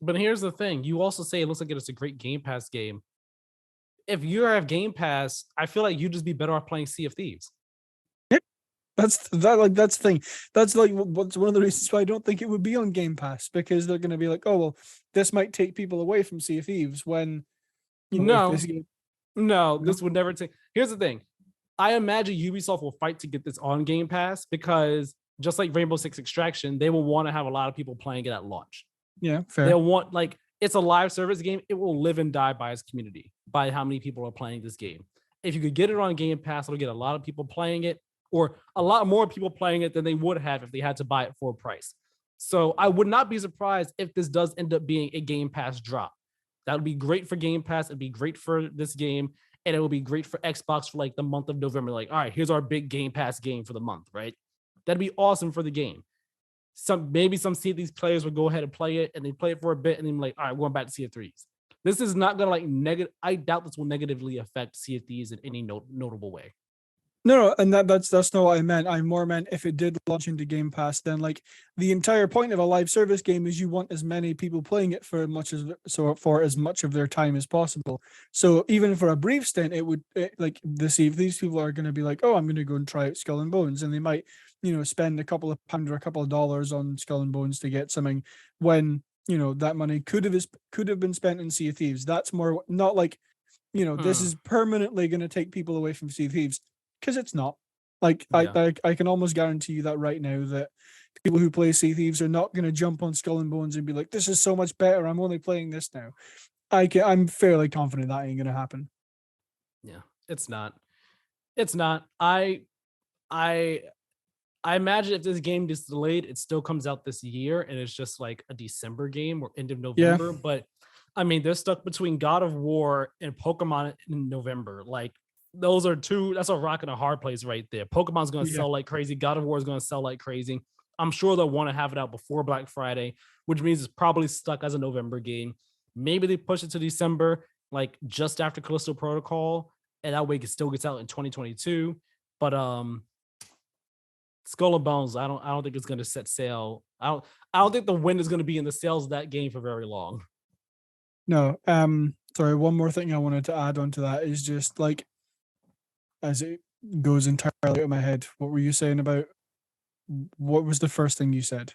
but here's the thing. You also say it looks like it's a great Game Pass game. If you have Game Pass, I feel like you'd just be better off playing Sea of Thieves. That's the thing. That's like what's one of the reasons why I don't think it would be on Game Pass, because they're going to be like, oh well, this might take people away from Sea of Thieves when if No, this game. no, No? this would never take. Here's the thing. I imagine Ubisoft will fight to get this on Game Pass because just like Rainbow Six Extraction, they will want to have a lot of people playing it at launch. Yeah, fair. They'll want, like, it's a live service game. It will live and die by its community, by how many people are playing this game. If you could get it on Game Pass, it'll get a lot of people playing it, or a lot more people playing it than they would have if they had to buy it for a price. So I would not be surprised if this does end up being a Game Pass drop. That would be great for Game Pass. It'd be great for this game. And it will be great for Xbox for like the month of November. Like, all right, here's our big Game Pass game for the month, right? That'd be awesome for the game. Maybe some these players would go ahead and play it, and they play it for a bit, and then like, all right, we're going back to Sea of Thieves. This is not gonna like negative. I doubt this will negatively affect Sea of Thieves in any notable way. No, and that's not what I meant. I more meant if it did launch into Game Pass, then like the entire point of a live service game is you want as many people playing it for as much of their time as possible. So even for a brief stint, like the Sea of These people are going to be like, oh, I'm going to go and try out Skull and Bones, and they might spend a couple of pounds or a couple of dollars on Skull and Bones to get something when that money could have been spent in Sea of Thieves. That's more not like this is permanently going to take people away from Sea of Thieves. Because it's not. Like, Yeah. I can almost guarantee you that right now, that people who play Sea Thieves are not going to jump on Skull and Bones and be like, this is so much better, I'm only playing this now. I'm fairly confident that ain't going to happen. Yeah, it's not. It's not. I imagine if this game is delayed, it still comes out this year, and it's just like a December game or end of November. But I mean, they're stuck between God of War and Pokemon in November. Like, those are that's a rock and a hard place right there. Pokemon's going to sell like crazy. God of War is going to sell like crazy. I'm sure they'll want to have it out before Black Friday, which means it's probably stuck as a November game. Maybe they push it to December, like just after Callisto Protocol, and that way it still gets out in 2022. But Skull and Bones, I don't think it's going to set sail. I don't think the wind is going to be in the sails of that game for very long. No. Sorry. One more thing I wanted to add on to that is just like, as it goes entirely out of my head, what were you saying about? What was the first thing you said?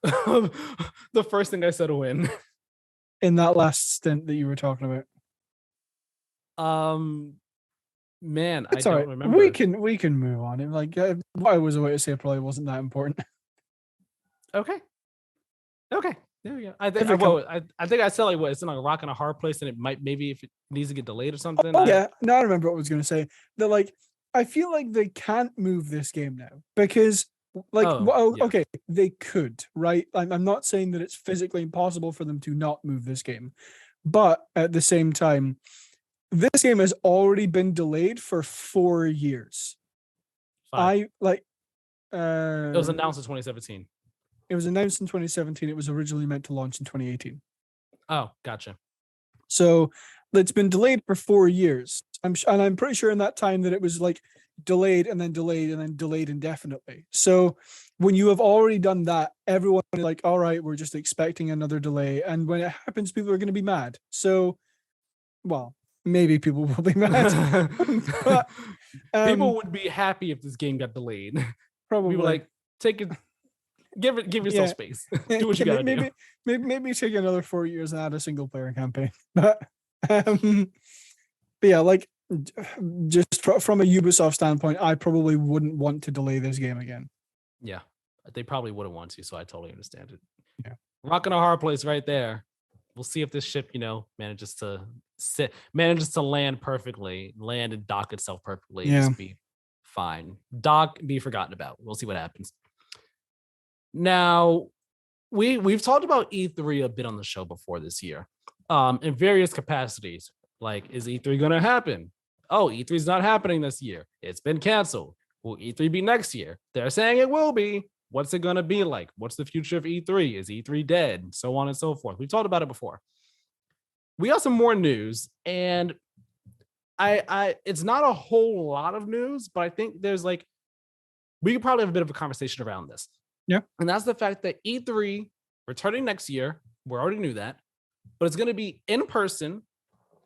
The first thing I said, win. In that last stint that you were talking about. Man, it's I don't remember. We can move on. Like what I was away to say probably wasn't that important. Okay. There we go. I think I said like what, it's in like a rock and a hard place, and it might maybe if it needs to get delayed or something. Yeah, no, I remember what I was going to say. That like I feel like they can't move this game now because like okay, they could, right? I'm not saying that it's physically impossible for them to not move this game, but at the same time, this game has already been delayed for 4 years. 5. It was announced in 2017. It was announced in 2017. It was originally meant to launch in 2018. Oh, gotcha. So it's been delayed for 4 years. I'm pretty sure in that time that it was like delayed and then delayed and then delayed indefinitely. So when you have already done that, everyone is like, all right, we're just expecting another delay. And when it happens, people are going to be mad. So, well, maybe people will be mad. But people would be happy if this game got delayed. probably We were like, take it, give yourself space. Do what you gotta do. Maybe take another 4 years and add a single player campaign. But yeah, like just from a Ubisoft standpoint, I probably wouldn't want to delay this game again. Yeah, they probably wouldn't want to, so I totally understand it. Yeah, rocking a hard place right there. We'll see if this ship, manages to land perfectly, land and dock itself perfectly, and just be fine. Dock, be forgotten about. We'll see what happens. Now, we've talked about E3 a bit on the show before this year, in various capacities. Like, is E3 going to happen? Oh, E3 is not happening this year. It's been canceled. Will E3 be next year? They're saying it will be. What's it going to be like? What's the future of E3? Is E3 dead? So on and so forth. We've talked about it before. We got some more news, and I it's not a whole lot of news, but I think there's we could probably have a bit of a conversation around this. Yeah. And that's the fact that E3 returning next year. We already knew that, but it's going to be in person.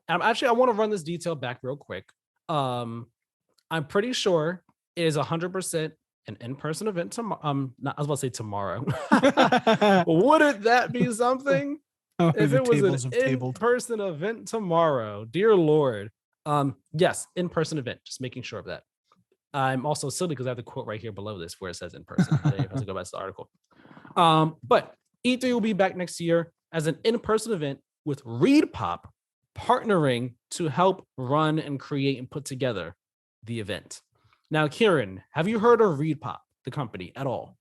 And I want to run this detail back real quick. I'm pretty sure it is 100% an in-person event tomorrow. I was about to say tomorrow. Wouldn't that be something? If it was an in-person event tomorrow, dear Lord. Yes, in-person event. Just making sure of that. I'm also silly because I have the quote right here below this where it says in person. I didn't have to go back to the article. But E3 will be back next year as an in-person event with ReedPop partnering to help run and create and put together the event. Now, Keiran, have you heard of ReedPop, the company, at all?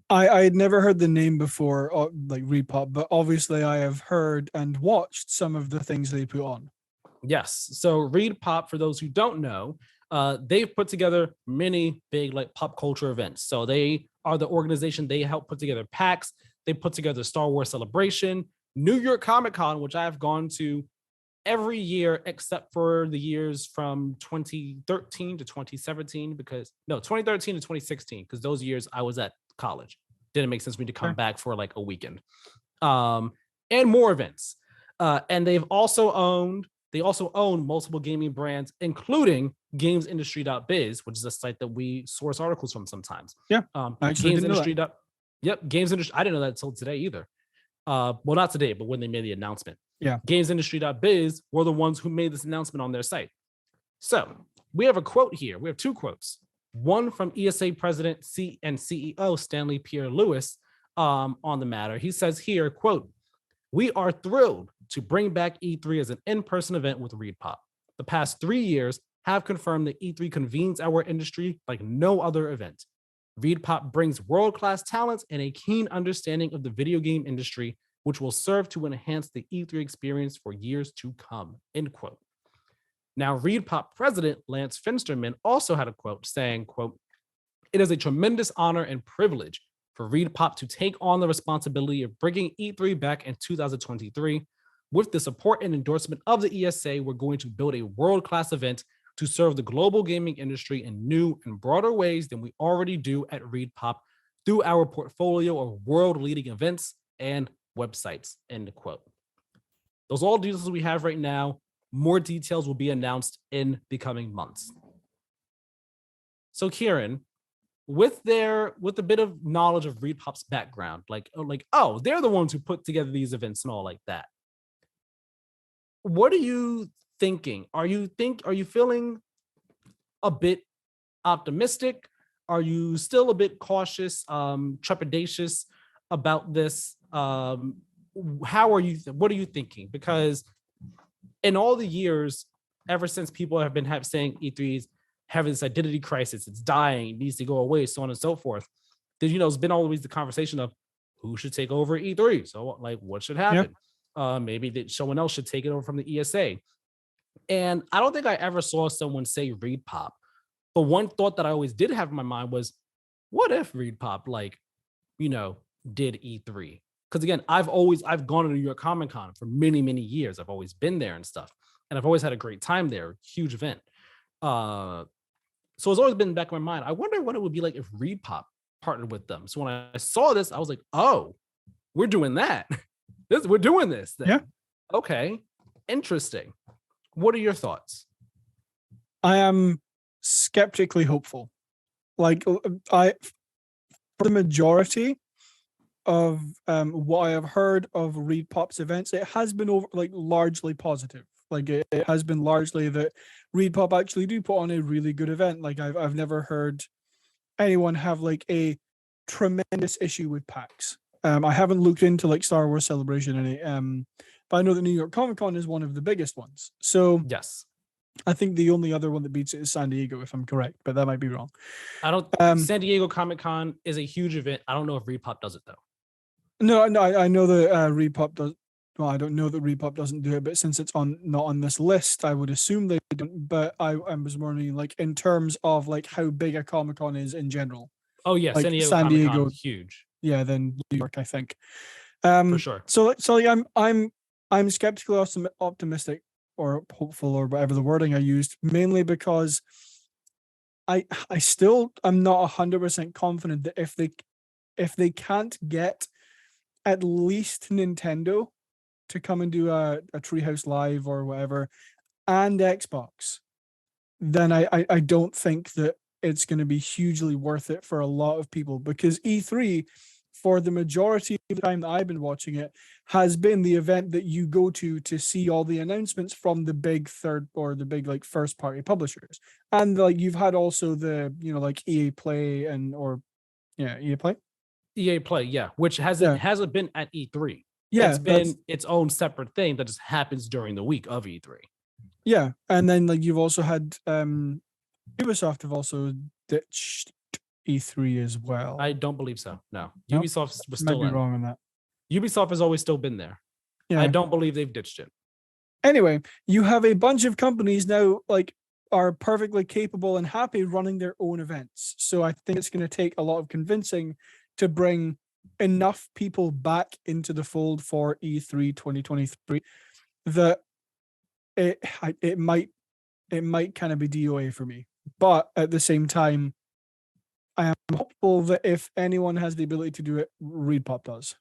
I had never heard the name before, like ReedPop, but obviously I have heard and watched some of the things they put on. Yes. So ReedPop, for those who don't know, they've put together many big pop culture events. So they are the organization. They help put together PAX. They put together Star Wars Celebration, New York Comic Con, which I've gone to every year except for the years from 2013 to 2017 2013 to 2016, because those years I was at college. Didn't make sense for me to come back for a weekend. And more events. And they also own multiple gaming brands, including gamesindustry.biz, which is a site that we source articles from sometimes. Yeah. Games Industry. Yep, Games Industry. I didn't know that until today either. Well, not today, but when they made the announcement. Yeah. Gamesindustry.biz were the ones who made this announcement on their site. So we have a quote here. We have two quotes. One from ESA President and CEO Stanley Pierre Lewis on the matter. He says here, quote, "We are thrilled to bring back E3 as an in-person event with ReedPop. The past 3 years have confirmed that E3 convenes our industry like no other event. ReedPop brings world-class talents and a keen understanding of the video game industry, which will serve to enhance the E3 experience for years to come," end quote. Now, ReedPop president Lance Finsterman also had a quote saying, quote, "It is a tremendous honor and privilege for ReedPop to take on the responsibility of bringing E3 back in 2023. With the support and endorsement of the ESA, we're going to build a world-class event to serve the global gaming industry in new and broader ways than we already do at ReedPop through our portfolio of world-leading events and websites," end quote. Those are all details we have right now. More details will be announced in the coming months. So Keiran, with a bit of knowledge of ReedPop's background, they're the ones who put together these events and all like that. What are you thinking? Are you feeling a bit optimistic? Are you still a bit cautious, trepidatious about this? What are you thinking? Because in all the years, ever since people have been saying E3's having this identity crisis, it's dying, it needs to go away, so on and so forth, it's been always the conversation of who should take over E3. So what should happen? Maybe that someone else should take it over from the ESA. And I don't think I ever saw someone say ReedPop. But one thought that I always did have in my mind was, what if ReedPop did E3? Because again, I've gone to New York Comic Con for many, many years. I've always been there and stuff. And I've always had a great time there. Huge event. So it's always been in the back of my mind. I wonder what it would be like if ReedPop partnered with them. So when I saw this, I was like, oh, we're doing that. We're doing this then. Yeah. Okay. Interesting. What are your thoughts? I am skeptically hopeful. Like for the majority of what I have heard of ReedPop's events, it has been largely positive. Like it has been largely that ReedPop actually do put on a really good event. Like I've never heard anyone have like a tremendous issue with PAX. I haven't looked into like Star Wars Celebration any, but I know that New York Comic Con is one of the biggest ones. So Yes. I think the only other one that beats it is San Diego, if I'm correct, but that might be wrong. I don't. San Diego Comic Con is a huge event. I don't know if ReedPop does it though. No, I know that ReedPop does. Well, I don't know that ReedPop doesn't do it, but since it's not on this list, I would assume they don't. But I was wondering, like, in terms of like how big a Comic Con is in general. Oh yeah, Like San Diego San Comic Diego, Con is huge yeah, then New York, I think. for sure. So like, I'm skeptical, optimistic, or hopeful, or whatever the wording I used, mainly because I still am not 100% confident that if they can't get at least Nintendo to come and do a Treehouse Live or whatever, and Xbox, then I don't think that it's going to be hugely worth it for a lot of people, because E3, for the majority of the time that I've been watching it, has been the event that you go to see all the announcements from the big third or the big like first party publishers. And like you've had also the, like EA Play EA Play. EA Play, yeah, which hasn't been at E3. Yeah, it's been its own separate thing that just happens during the week of E3. Yeah, and then like you've also had Ubisoft have also ditched E3 as well. I don't believe so. No, Nope. Ubisoft was Might still be in. wrong on that. Ubisoft has always still been there. Yeah. I don't believe they've ditched it. Anyway, you have a bunch of companies now like are perfectly capable and happy running their own events. So I think it's going to take a lot of convincing to bring enough people back into the fold for E3 2023 that it might kind of be DOA for me. But at the same time, I am hopeful that if anyone has the ability to do it, ReedPop does.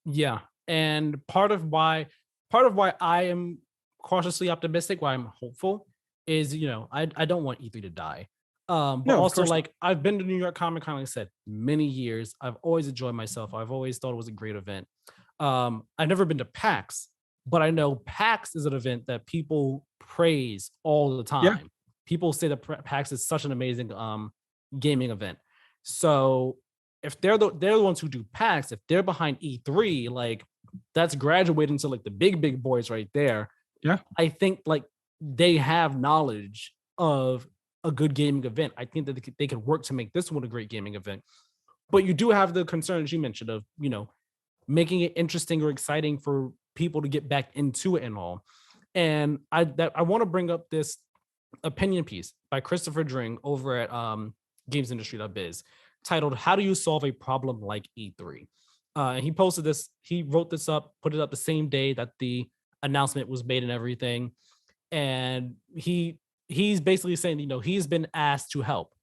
Yeah, and part of why I am cautiously optimistic, why I'm hopeful, is I don't want E3 to die. But No, also like I've been to New York Comic Con, like I said, many years. I've always enjoyed myself. I've always thought it was a great event. I've never been to PAX, but I know PAX is an event that people praise all the time. Yeah. People say that PAX is such an amazing gaming event. So if they're the ones who do PAX, if they're behind E3, like that's graduating to like the big boys right there. Yeah. I think like they have knowledge of a good gaming event. I think that they could work to make this one a great gaming event. But you do have the concerns you mentioned of, making it interesting or exciting for people to get back into it and all. And I want to bring up this opinion piece by Christopher Dring over at gamesindustry.biz titled "How do you solve a problem like E3?" And he posted this. He wrote this up, put it up the same day that the announcement was made and everything. And he's basically saying, he's been asked to help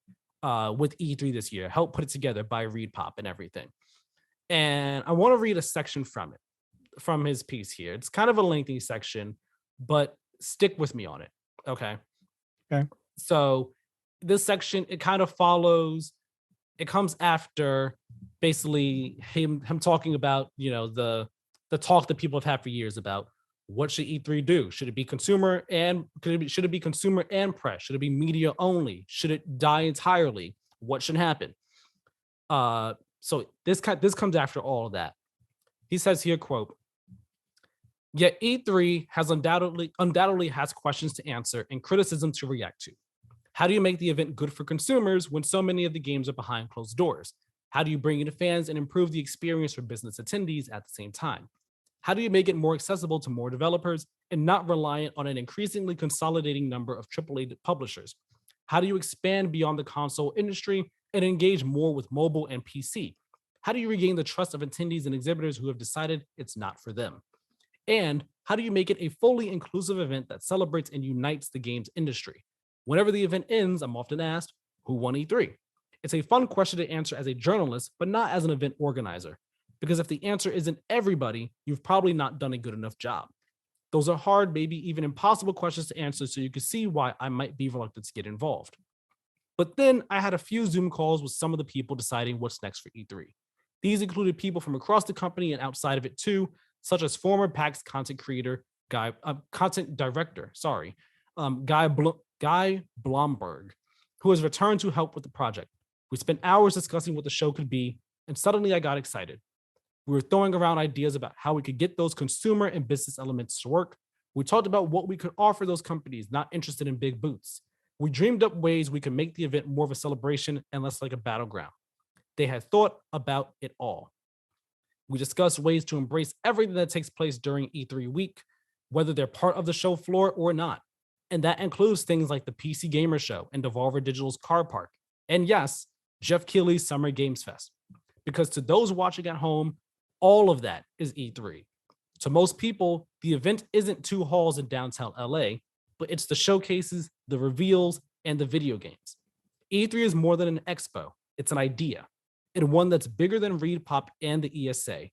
with E3 this year, help put it together by ReedPop and everything. And I want to read a section from his piece here. It's kind of a lengthy section, but stick with me on it. Okay. So this section, it kind of follows, it comes after basically him talking about, the talk that people have had for years about what should E3 do? Should it be consumer and should it be consumer and press? Should it be media only? Should it die entirely? What should happen? So this comes after all of that. He says here, quote, "Yet E3 has undoubtedly has questions to answer and criticism to react to. How do you make the event good for consumers when so many of the games are behind closed doors? How do you bring in fans and improve the experience for business attendees at the same time? How do you make it more accessible to more developers and not reliant on an increasingly consolidating number of AAA publishers? How do you expand beyond the console industry and engage more with mobile and PC? How do you regain the trust of attendees and exhibitors who have decided it's not for them? And how do you make it a fully inclusive event that celebrates and unites the games industry? Whenever the event ends, I'm often asked, who won E3? It's a fun question to answer as a journalist, but not as an event organizer. Because if the answer isn't everybody, you've probably not done a good enough job. Those are hard, maybe even impossible questions to answer, so you can see why I might be reluctant to get involved. But then I had a few Zoom calls with some of the people deciding what's next for E3. These included people from across the company and outside of it too, such as former PAX content creator, content director, Guy Blomberg, who has returned to help with the project. We spent hours discussing what the show could be, and suddenly I got excited. We were throwing around ideas about how we could get those consumer and business elements to work. We talked about what we could offer those companies not interested in big booths. We dreamed up ways we could make the event more of a celebration and less like a battleground. They had thought about it all. We discussed ways to embrace everything that takes place during E3 week, whether they're part of the show floor or not. And that includes things like the PC Gamer Show and Devolver Digital's Car Park. And yes, Jeff Keighley's Summer Games Fest. Because to those watching at home, all of that is E3. To most people, the event isn't two halls in downtown LA, but it's the showcases, the reveals, and the video games. E3 is more than an expo, it's an idea, and one that's bigger than ReedPop and the ESA.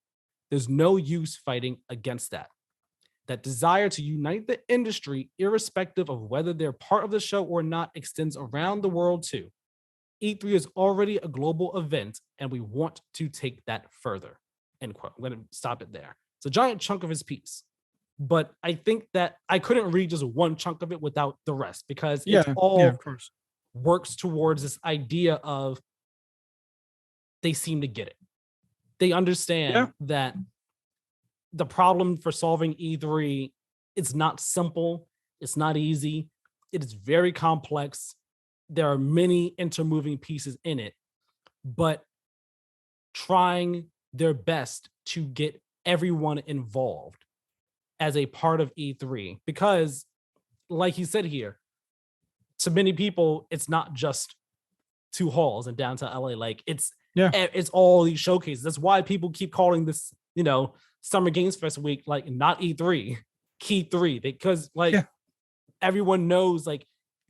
There's no use fighting against that. That desire to unite the industry, irrespective of whether they're part of the show or not, extends around the world too. E3 is already a global event, and we want to take that further. End quote. I'm going to stop it there. It's a giant chunk of his piece. But I think that I couldn't read just one chunk of it without the rest, because it's all of course. works towards this idea of they seem to get it. They understand that the problem for solving E3, it's not simple. It's not easy. It is very complex. There are many intermoving pieces in it, but trying their best to get everyone involved as a part of E3, because like he said here, to many people, it's not just two halls in downtown LA. Like it's all these showcases. That's why people keep calling this, Summer Games Fest week, like not E3, Key 3, because everyone knows like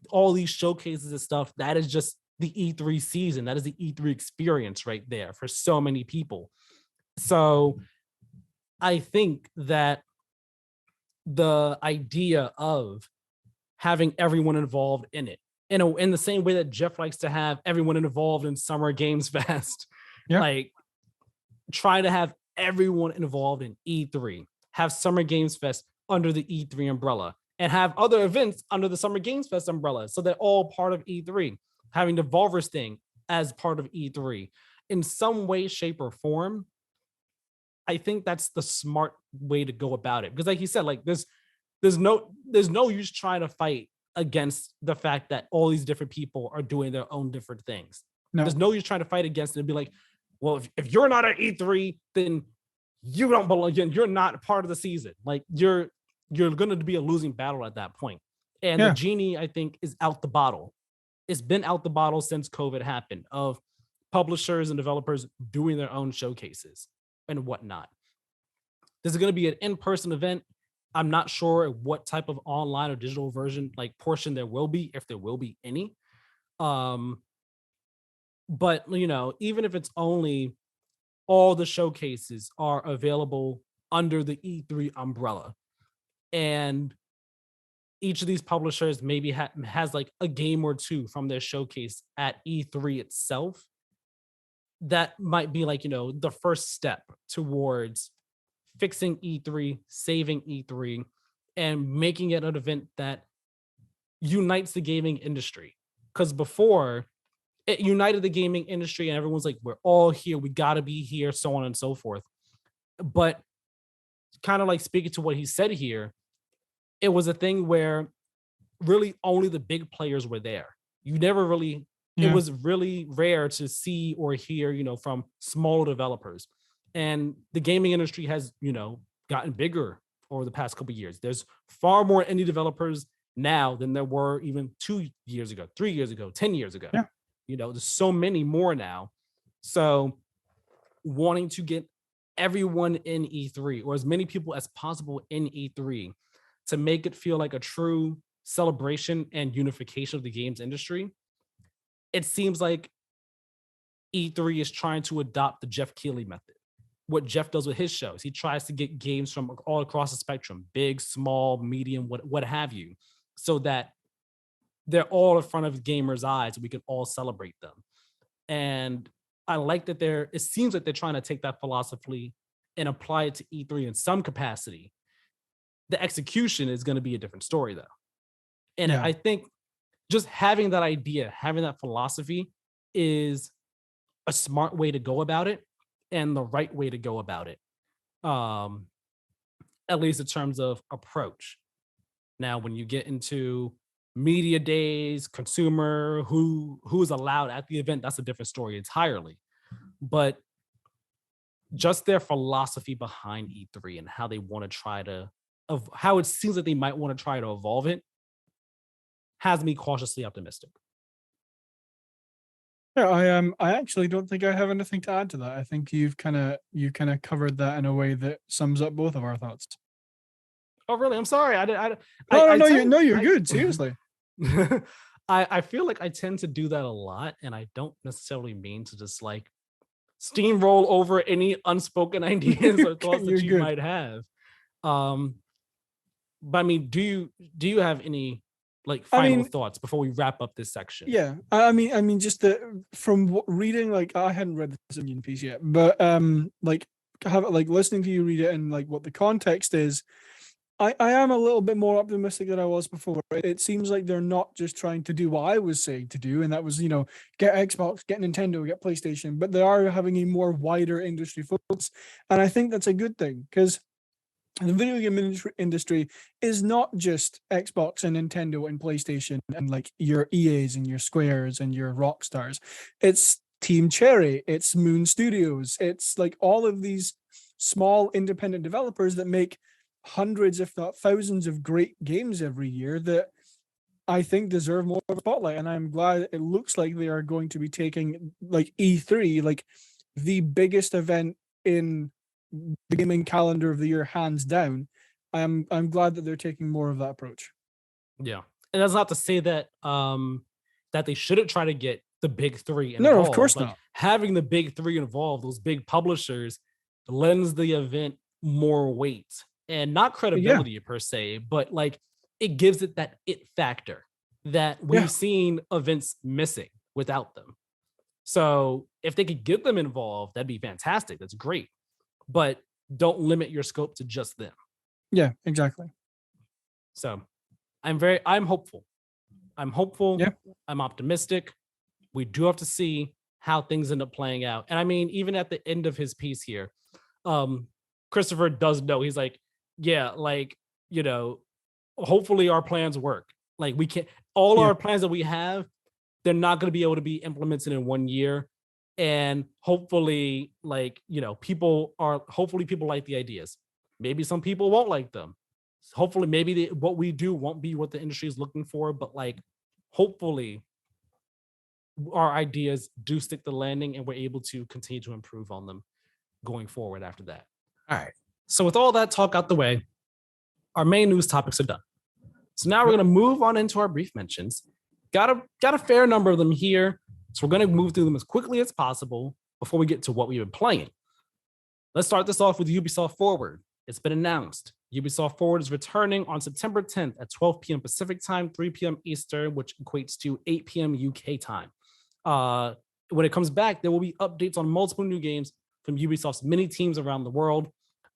all these showcases and stuff, that is just the E3 season. That is the E3 experience right there for so many people. So I think that the idea of having everyone involved in it, in the same way that Jeff likes to have everyone involved in Summer Games Fest, like trying to have everyone involved in E3, have Summer Games Fest under the E3 umbrella, and have other events under the Summer Games Fest umbrella, so they're all part of E3, having Devolver's thing as part of E3 in some way, shape, or form. I think that's the smart way to go about it, because like you said, like there's no use trying to fight against the fact that all these different people are doing their own different things. There's no use trying to fight against it and be like, well, if you're not at E3, then you don't belong. You're not part of the season. Like you're going to be a losing battle at that point. And the genie, I think, is out the bottle. It's been out the bottle since COVID happened, of publishers and developers doing their own showcases and whatnot. This is going to be an in-person event. I'm not sure what type of online or digital version, like portion there will be, if there will be any. But even if it's only all the showcases are available under the E3 umbrella, and each of these publishers maybe has like a game or two from their showcase at E3 itself, that might be like, the first step towards fixing E3, saving E3, and making it an event that unites the gaming industry. Because before, it united the gaming industry and everyone's like, we're all here, we got to be here, so on and so forth. But kind of like speaking to what he said here, it was a thing where really only the big players were there. You never really, it was really rare to see or hear, from small developers. And the gaming industry has, gotten bigger over the past couple of years. There's far more indie developers now than there were even 2 years ago, 3 years ago, 10 years ago. There's so many more now. So wanting to get everyone in E3, or as many people as possible in E3, to make it feel like a true celebration and unification of the games industry, it seems like E3 is trying to adopt the Jeff Keighley method. What Jeff does with his shows, he tries to get games from all across the spectrum, big, small, medium, what have you, so that they're all in front of gamers' eyes. We can all celebrate them. And I like that it seems like they're trying to take that philosophy and apply it to E3 in some capacity. The execution is going to be a different story, though. And Yeah. I think just having that idea, having that philosophy is a smart way to go about it and the right way to go about it. At least in terms of approach. Now, when you get into media days, consumer, who is allowed at the event, that's a different story entirely. But just their philosophy behind E3 and how they want to try to, of how it seems like they might want to try to evolve it, has me cautiously optimistic. Yeah, I actually don't think I have anything to add to that. I think you kind of covered that in a way that sums up both of our thoughts. Oh, really? I'm sorry. No, you're good. Seriously. I feel like I tend to do that a lot, and I don't necessarily mean to just like steamroll over any unspoken ideas or thoughts that you might have. But I mean, do you have any like final thoughts before we wrap up this section? Yeah, I mean, just from reading, like I hadn't read this opinion piece yet, but like listening to you read it and like what the context is. I am a little bit more optimistic than I was before. It seems like they're not just trying to do what I was saying to do, and that was, get Xbox, get Nintendo, get PlayStation, but they are having a more wider industry focus. And I think that's a good thing, because the video game industry is not just Xbox and Nintendo and PlayStation and like your EAs and your Squares and your Rockstars. It's Team Cherry, it's Moon Studios, it's like all of these small independent developers that make hundreds, if not thousands, of great games every year that I think deserve more of a spotlight. And I'm glad it looks like they are going to be taking like E3, like the biggest event in the gaming calendar of the year, hands down. I'm glad that they're taking more of that approach. Yeah. And that's not to say that that they shouldn't try to get the big three involved. No, of course like, not. Having the big three involved, those big publishers, lends the event more weight. And not credibility per se, but like it gives it that it factor that we've seen events missing without them. So if they could get them involved, that'd be fantastic. That's great. But don't limit your scope to just them. Yeah, exactly. So I'm hopeful. Yeah. I'm optimistic. We do have to see how things end up playing out. And I mean, even at the end of his piece here, Christopher does know, he's like, yeah, like, hopefully our plans work. Like we can't, our plans that we have, they're not going to be able to be implemented in 1 year. And hopefully, like, people like the ideas. Maybe some people won't like them. Hopefully, maybe what we do won't be what the industry is looking for, but like, hopefully our ideas do stick the landing and we're able to continue to improve on them going forward after that. All right. So with all that talk out the way, our main news topics are done. So now we're going to move on into our brief mentions. Got a fair number of them here. So we're going to move through them as quickly as possible before we get to what we've been playing. Let's start this off with Ubisoft Forward. It's been announced. Ubisoft Forward is returning on September 10th at 12 p.m. Pacific time, 3 p.m. Eastern, which equates to 8 p.m. UK time. When it comes back, there will be updates on multiple new games from Ubisoft's many teams around the world.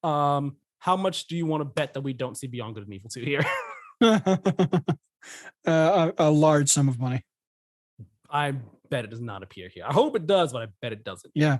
How much do you want to bet that we don't see Beyond Good and Evil 2 here? A large sum of money. I bet it does not appear here. I hope it does, but I bet it doesn't. Yeah.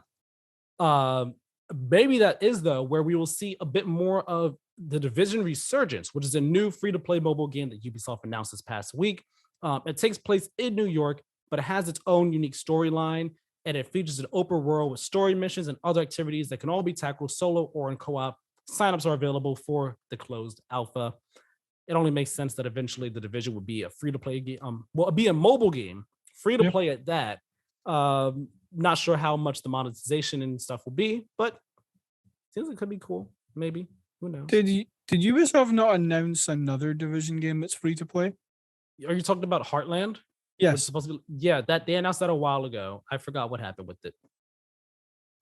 Maybe that is, though, where we will see a bit more of The Division Resurgence, which is a new free-to-play mobile game that Ubisoft announced this past week. It takes place in New York, but it has its own unique storyline, and it features an open world with story missions and other activities that can all be tackled solo or in co-op. Signups are available for the closed alpha. It only makes sense that eventually The Division would be a free-to-play game. It'd be a mobile game, free-to-play at that. Not sure how much the monetization and stuff will be, but seems like it could be cool. Maybe. Who knows? Did Ubisoft not announce another Division game that's free to play? Are you talking about Heartland? Which is Yes. supposed to be, yeah, that they announced that a while ago. I forgot what happened with it.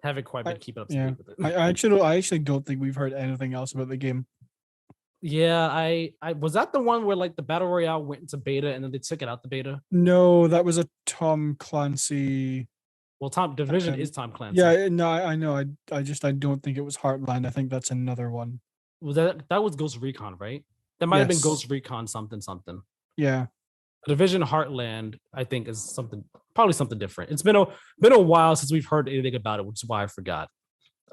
Haven't quite been I keeping up to yeah. date with it. I actually don't think we've heard anything else about the game. Yeah, I was that the one where like the battle royale went into beta and then they took it out the beta. No, that was a Tom Clancy. Well, Tom Division is Um, Tom Clancy. yeah, no, I know. I don't think it was Heartland. I think that's another one. Was that was Ghost Recon, right? That might have been Yes. Ghost Recon something something. Yeah. Division Heartland, I think, is something probably something different. It's been a while since we've heard anything about it, which is why I forgot.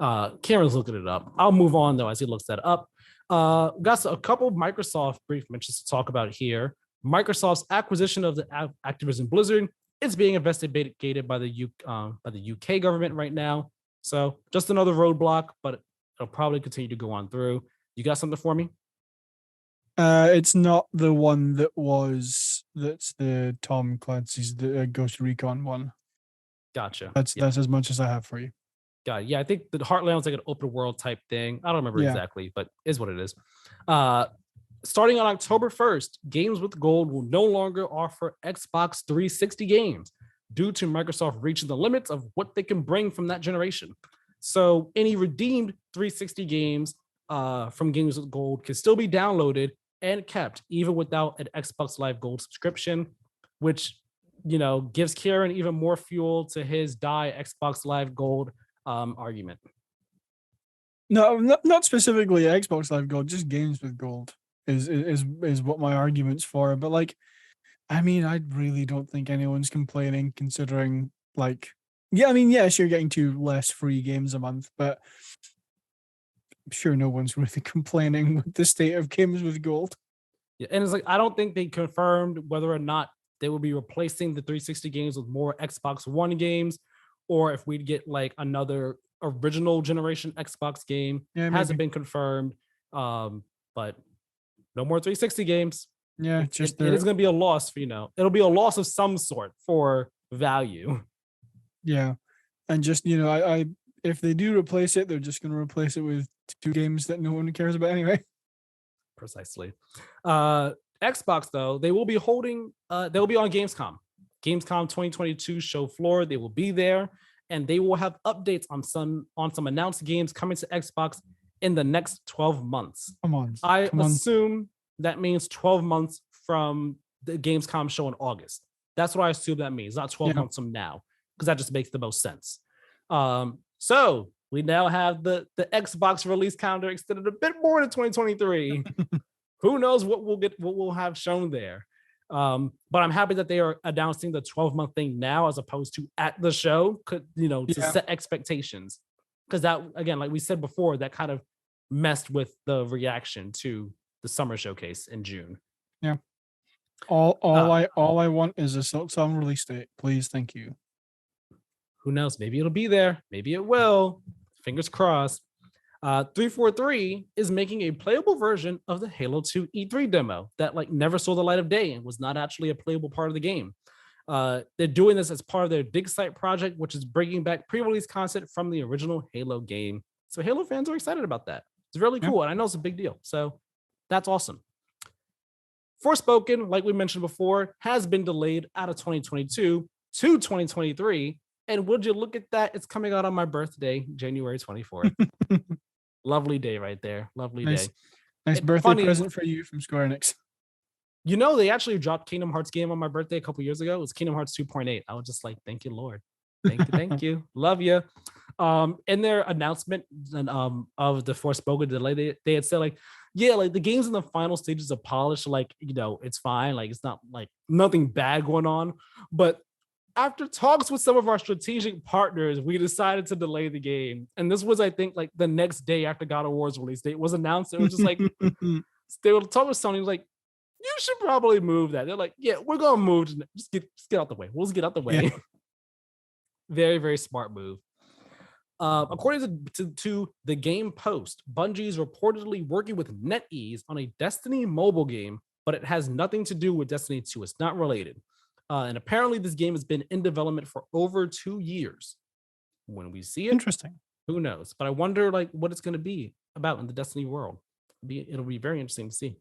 Keiran's looking it up. I'll move on though as he looks that up. Got a couple Microsoft brief mentions to talk about here. Microsoft's acquisition of the Activision Blizzard is being investigated by the UK government right now. So just another roadblock, but it'll probably continue to go on through. You got something for me? It's not the one that's the Tom Clancy's the Ghost Recon one. Gotcha. That's as much as I have for you. Got it. Yeah, I think the Heartland was like an open world type thing. I don't remember Yeah. exactly, but is what it is. Starting on October 1st, Games with Gold will no longer offer Xbox 360 games due to Microsoft reaching the limits of what they can bring from that generation. So any redeemed 360 games from Games with Gold can still be downloaded and kept even without an Xbox Live Gold subscription, which gives Keiran even more fuel to his die Xbox Live Gold argument. No, not specifically Xbox Live Gold, just Games with Gold is what my argument's for. But like, I mean, I really don't think anyone's complaining considering like, yeah, I mean, yes, you're getting 2 less free games a month, but I'm sure no one's really complaining with the state of Games with Gold. Yeah, and it's like I don't think they confirmed whether or not they will be replacing the 360 games with more Xbox One games, or if we'd get like another original generation Xbox game. Yeah, Hasn't maybe. been confirmed, but no more 360 games. Yeah, It just is going to be a loss for it'll be a loss of some sort for value. yeah, and just I if they do replace it, they're just going to replace it with 2 games that no one cares about anyway. Precisely. Xbox though, they will be holding they'll be on Gamescom 2022 show floor. They will be there and they will have updates on some announced games coming to Xbox in the next 12 months. Come on. I assume that means 12 months from the Gamescom show in August. That's what I assume that means, not 12 months from now, because that just makes the most sense. So we now have the Xbox release calendar extended a bit more to 2023. Who knows what we'll have shown there. But I'm happy that they are announcing the 12-month thing now as opposed to at the show, to set expectations. Because that, again, like we said before, that kind of messed with the reaction to the summer showcase in June. Yeah. All I want is a Silksong release date, please. Thank you. Who knows? Maybe it'll be there. Maybe it will. Fingers crossed. 343 is making a playable version of the Halo 2 E3 demo that like never saw the light of day and was not actually a playable part of the game. They're doing this as part of their Dig Site project, which is bringing back pre-release content from the original Halo game. So Halo fans are excited about that. It's really cool, and I know it's a big deal. So that's awesome. Forspoken, like we mentioned before, has been delayed out of 2022 to 2023. And would you look at that? It's coming out on my birthday, January 24th. Lovely day right there. Lovely day. Nice birthday present for you from Square Enix. They actually dropped Kingdom Hearts game on my birthday a couple years ago. It was Kingdom Hearts 2.8. I was just like, thank you, Lord. Thank you. Love you. In their announcement of the Forspoken delay, they had said like, yeah, like the game's in the final stages of polish. Like, it's fine. Like, it's not like nothing bad going on. But after talks with some of our strategic partners, we decided to delay the game. And this was, I think, like the next day after God of War's release date was announced. It was just like, they were talking with Sony, like, you should probably move that. They're like, yeah, we're going to move. Just get out the way. We'll just get out the way. Yeah. Very, very smart move. According to the Game Post, Bungie is reportedly working with NetEase on a Destiny mobile game, but it has nothing to do with Destiny 2. It's not related. And apparently this game has been in development for over 2 years. When we see it, interesting. Who knows? But I wonder like what it's going to be about in the Destiny world. It'll be very interesting to see.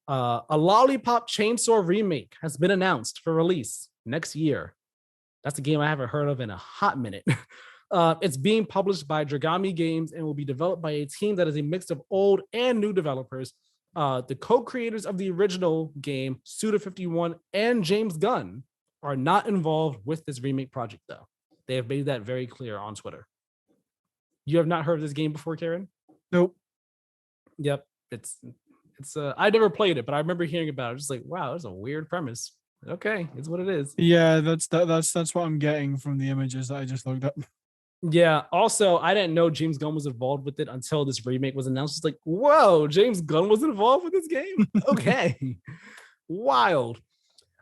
A Lollipop Chainsaw remake has been announced for release next year. That's a game I haven't heard of in a hot minute. It's being published by Dragami Games and will be developed by a team that is a mix of old and new developers. The co-creators of the original game, Suda51 and James Gunn, are not involved with this remake project, though. They have made that very clear on Twitter. You have not heard of this game before, Karen? Nope. Yep. It's I never played it, but I remember hearing about it. Just like, wow, that's a weird premise. Okay, it's what it is. Yeah, that's what I'm getting from the images that I just looked up. Yeah. Also, I didn't know James Gunn was involved with it until this remake was announced. It's like, whoa, James Gunn was involved with this game. Okay. Wild.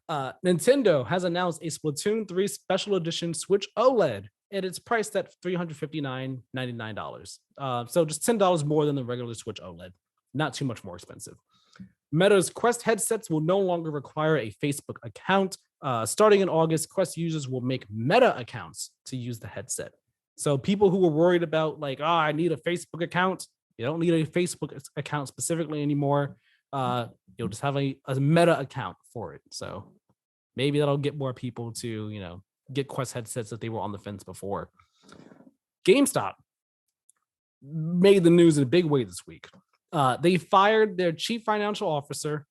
Nintendo has announced a Splatoon 3 Special Edition Switch OLED, and it's priced at $359.99. So just $10 more than the regular Switch OLED. Not too much more expensive. Meta's Quest headsets will no longer require a Facebook account. Starting in August, Quest users will make Meta accounts to use the headset. So people who were worried about like, I need a Facebook account, you don't need a Facebook account specifically anymore. You'll just have a Meta account for it. So maybe that'll get more people to, get Quest headsets if they were on the fence before. GameStop made the news in a big way this week. They fired their chief financial officer,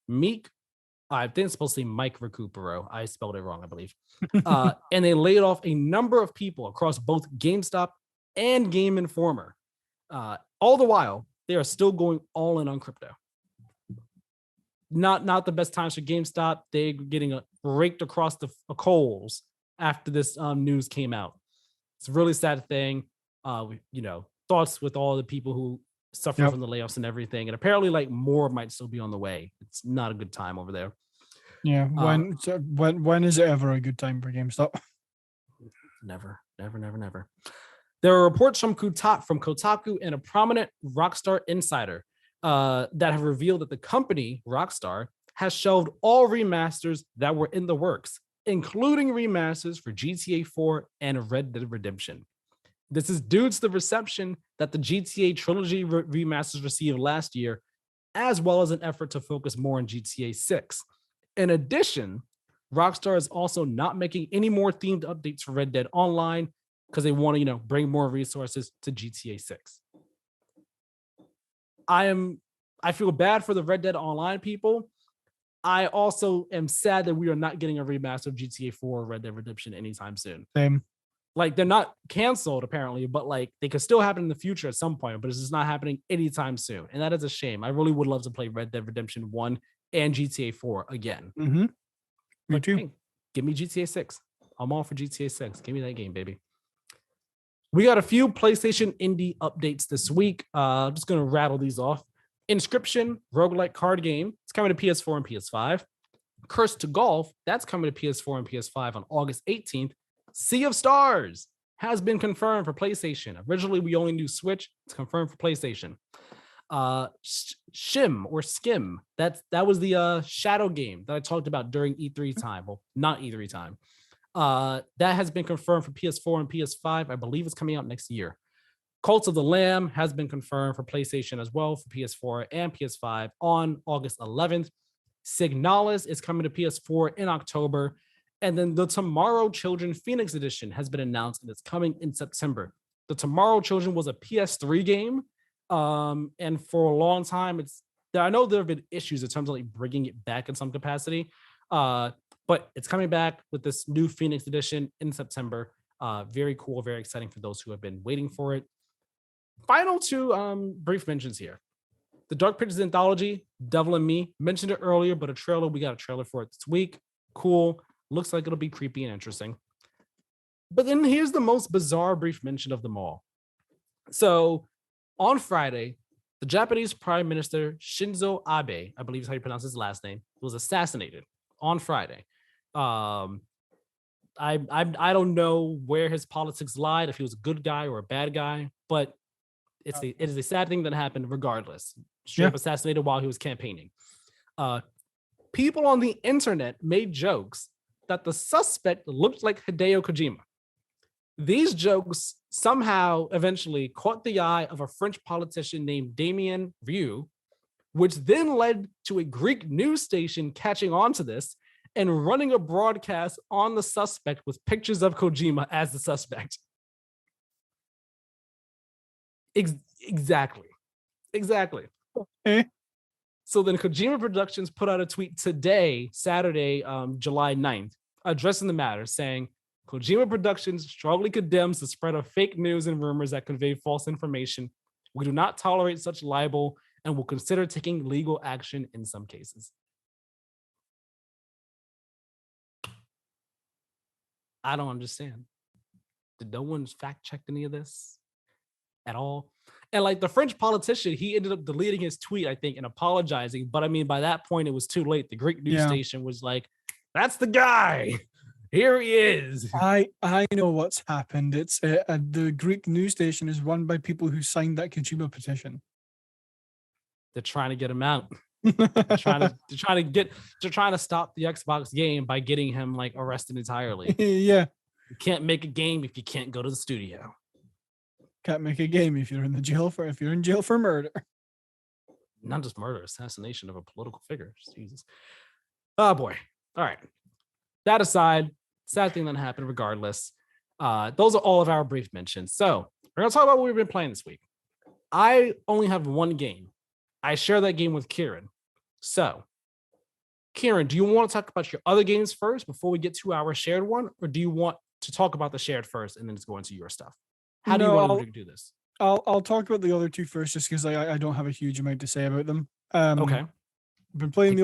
I think it's supposed to be Mike Recupero. I spelled it wrong, I believe. And they laid off a number of people across both GameStop and Game Informer. All the while, they are still going all in on crypto. Not the best times for GameStop. They're getting raked across the coals after this news came out. It's a really sad thing. Thoughts with all the people who suffer from the layoffs and everything. And apparently, like, more might still be on the way. It's not a good time over there. Yeah. When is it ever a good time for GameStop? Never. There are reports from Kotaku and a prominent Rockstar insider that have revealed that the company, Rockstar, has shelved all remasters that were in the works, including remasters for GTA 4 and Red Dead Redemption. This is due to the reception that the GTA trilogy remasters received last year, as well as an effort to focus more on GTA 6. In addition, Rockstar is also not making any more themed updates for Red Dead Online because they want to, bring more resources to GTA 6. I feel bad for the Red Dead Online people. I also am sad that we are not getting a remaster of GTA 4 or Red Dead Redemption anytime soon. Same. Like, they're not canceled apparently, but like they could still happen in the future at some point, but it's just not happening anytime soon. And that is a shame. I really would love to play Red Dead Redemption 1 and GTA 4 again. Mm-hmm. Me too. Hey, give me GTA 6. I'm all for GTA 6. Give me that game, baby. We got a few PlayStation indie updates this week. I'm just going to rattle these off. Inscription, roguelike card game. It's coming to PS4 and PS5. Curse to Golf. That's coming to PS4 and PS5 on August 18th. Sea of Stars has been confirmed for PlayStation. Originally, we only knew Switch. It's confirmed for PlayStation. Skim, that was the shadow game that I talked about during E3 time. Well, not E3 time. That has been confirmed for PS4 and PS5. I believe it's coming out next year. Cult of the Lamb has been confirmed for PlayStation as well for PS4 and PS5 on August 11th. Signalis is coming to PS4 in October. And then the Tomorrow Children Phoenix Edition has been announced, and it's coming in September. The Tomorrow Children was a PS3 game. And for a long time, I know there have been issues in terms of like bringing it back in some capacity. But it's coming back with this new Phoenix Edition in September. Very cool, very exciting for those who have been waiting for it. Final two brief mentions here. The Dark Pictures Anthology, Devil and Me, mentioned it earlier, but we got a trailer for it this week. Cool. Looks like it'll be creepy and interesting. But then here's the most bizarre brief mention of them all. So on Friday, the Japanese Prime Minister Shinzo Abe, I believe is how you pronounce his last name, was assassinated on Friday. I don't know where his politics lied, if he was a good guy or a bad guy, but it is a sad thing that happened regardless. Straight up assassinated while he was campaigning. People on the internet made jokes that the suspect looked like Hideo Kojima. These jokes somehow eventually caught the eye of a French politician named Damien Rieu, which then led to a Greek news station catching on to this and running a broadcast on the suspect with pictures of Kojima as the suspect. Exactly. Okay. So then Kojima Productions put out a tweet today, Saturday, July 9th, addressing the matter, saying Kojima Productions strongly condemns the spread of fake news and rumors that convey false information. We do not tolerate such libel and will consider taking legal action in some cases. I don't understand. Did no one fact check any of this at all? And like the French politician, he ended up deleting his tweet, I think, and apologizing. But I mean, by that point, it was too late. The Greek news station was like, that's the guy. Here he is. I know what's happened. It's the Greek news station is run by people who signed that Kojima petition. They're trying to get him out. They're trying to stop the Xbox game by getting him like arrested entirely. Yeah. You can't make a game if you can't go to the studio. Can't make a game if you're in jail for murder. Not just murder, assassination of a political figure. Jesus. Oh boy. All right. That aside, sad thing that happened regardless. Those are all of our brief mentions. So we're gonna talk about what we've been playing this week. I only have one game. I share that game with Keiran. So, Keiran, do you want to talk about your other games first before we get to our shared one? Or do you want to talk about the shared first and then just go into your stuff? How do you want to do this? I'll talk about the other two first just because I don't have a huge amount to say about them. Okay. I've been playing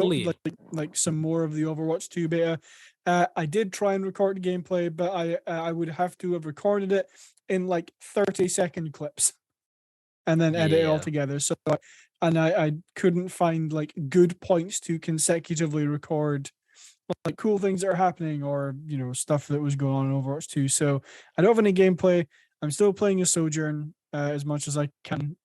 like some more of the Overwatch 2 beta. I did try and record the gameplay, but I would have to have recorded it in like 30-second clips and then edit it all together. So I couldn't find like good points to consecutively record like cool things that are happening or stuff that was going on in Overwatch 2. So I don't have any gameplay. I'm still playing a Sojourn as much as I can.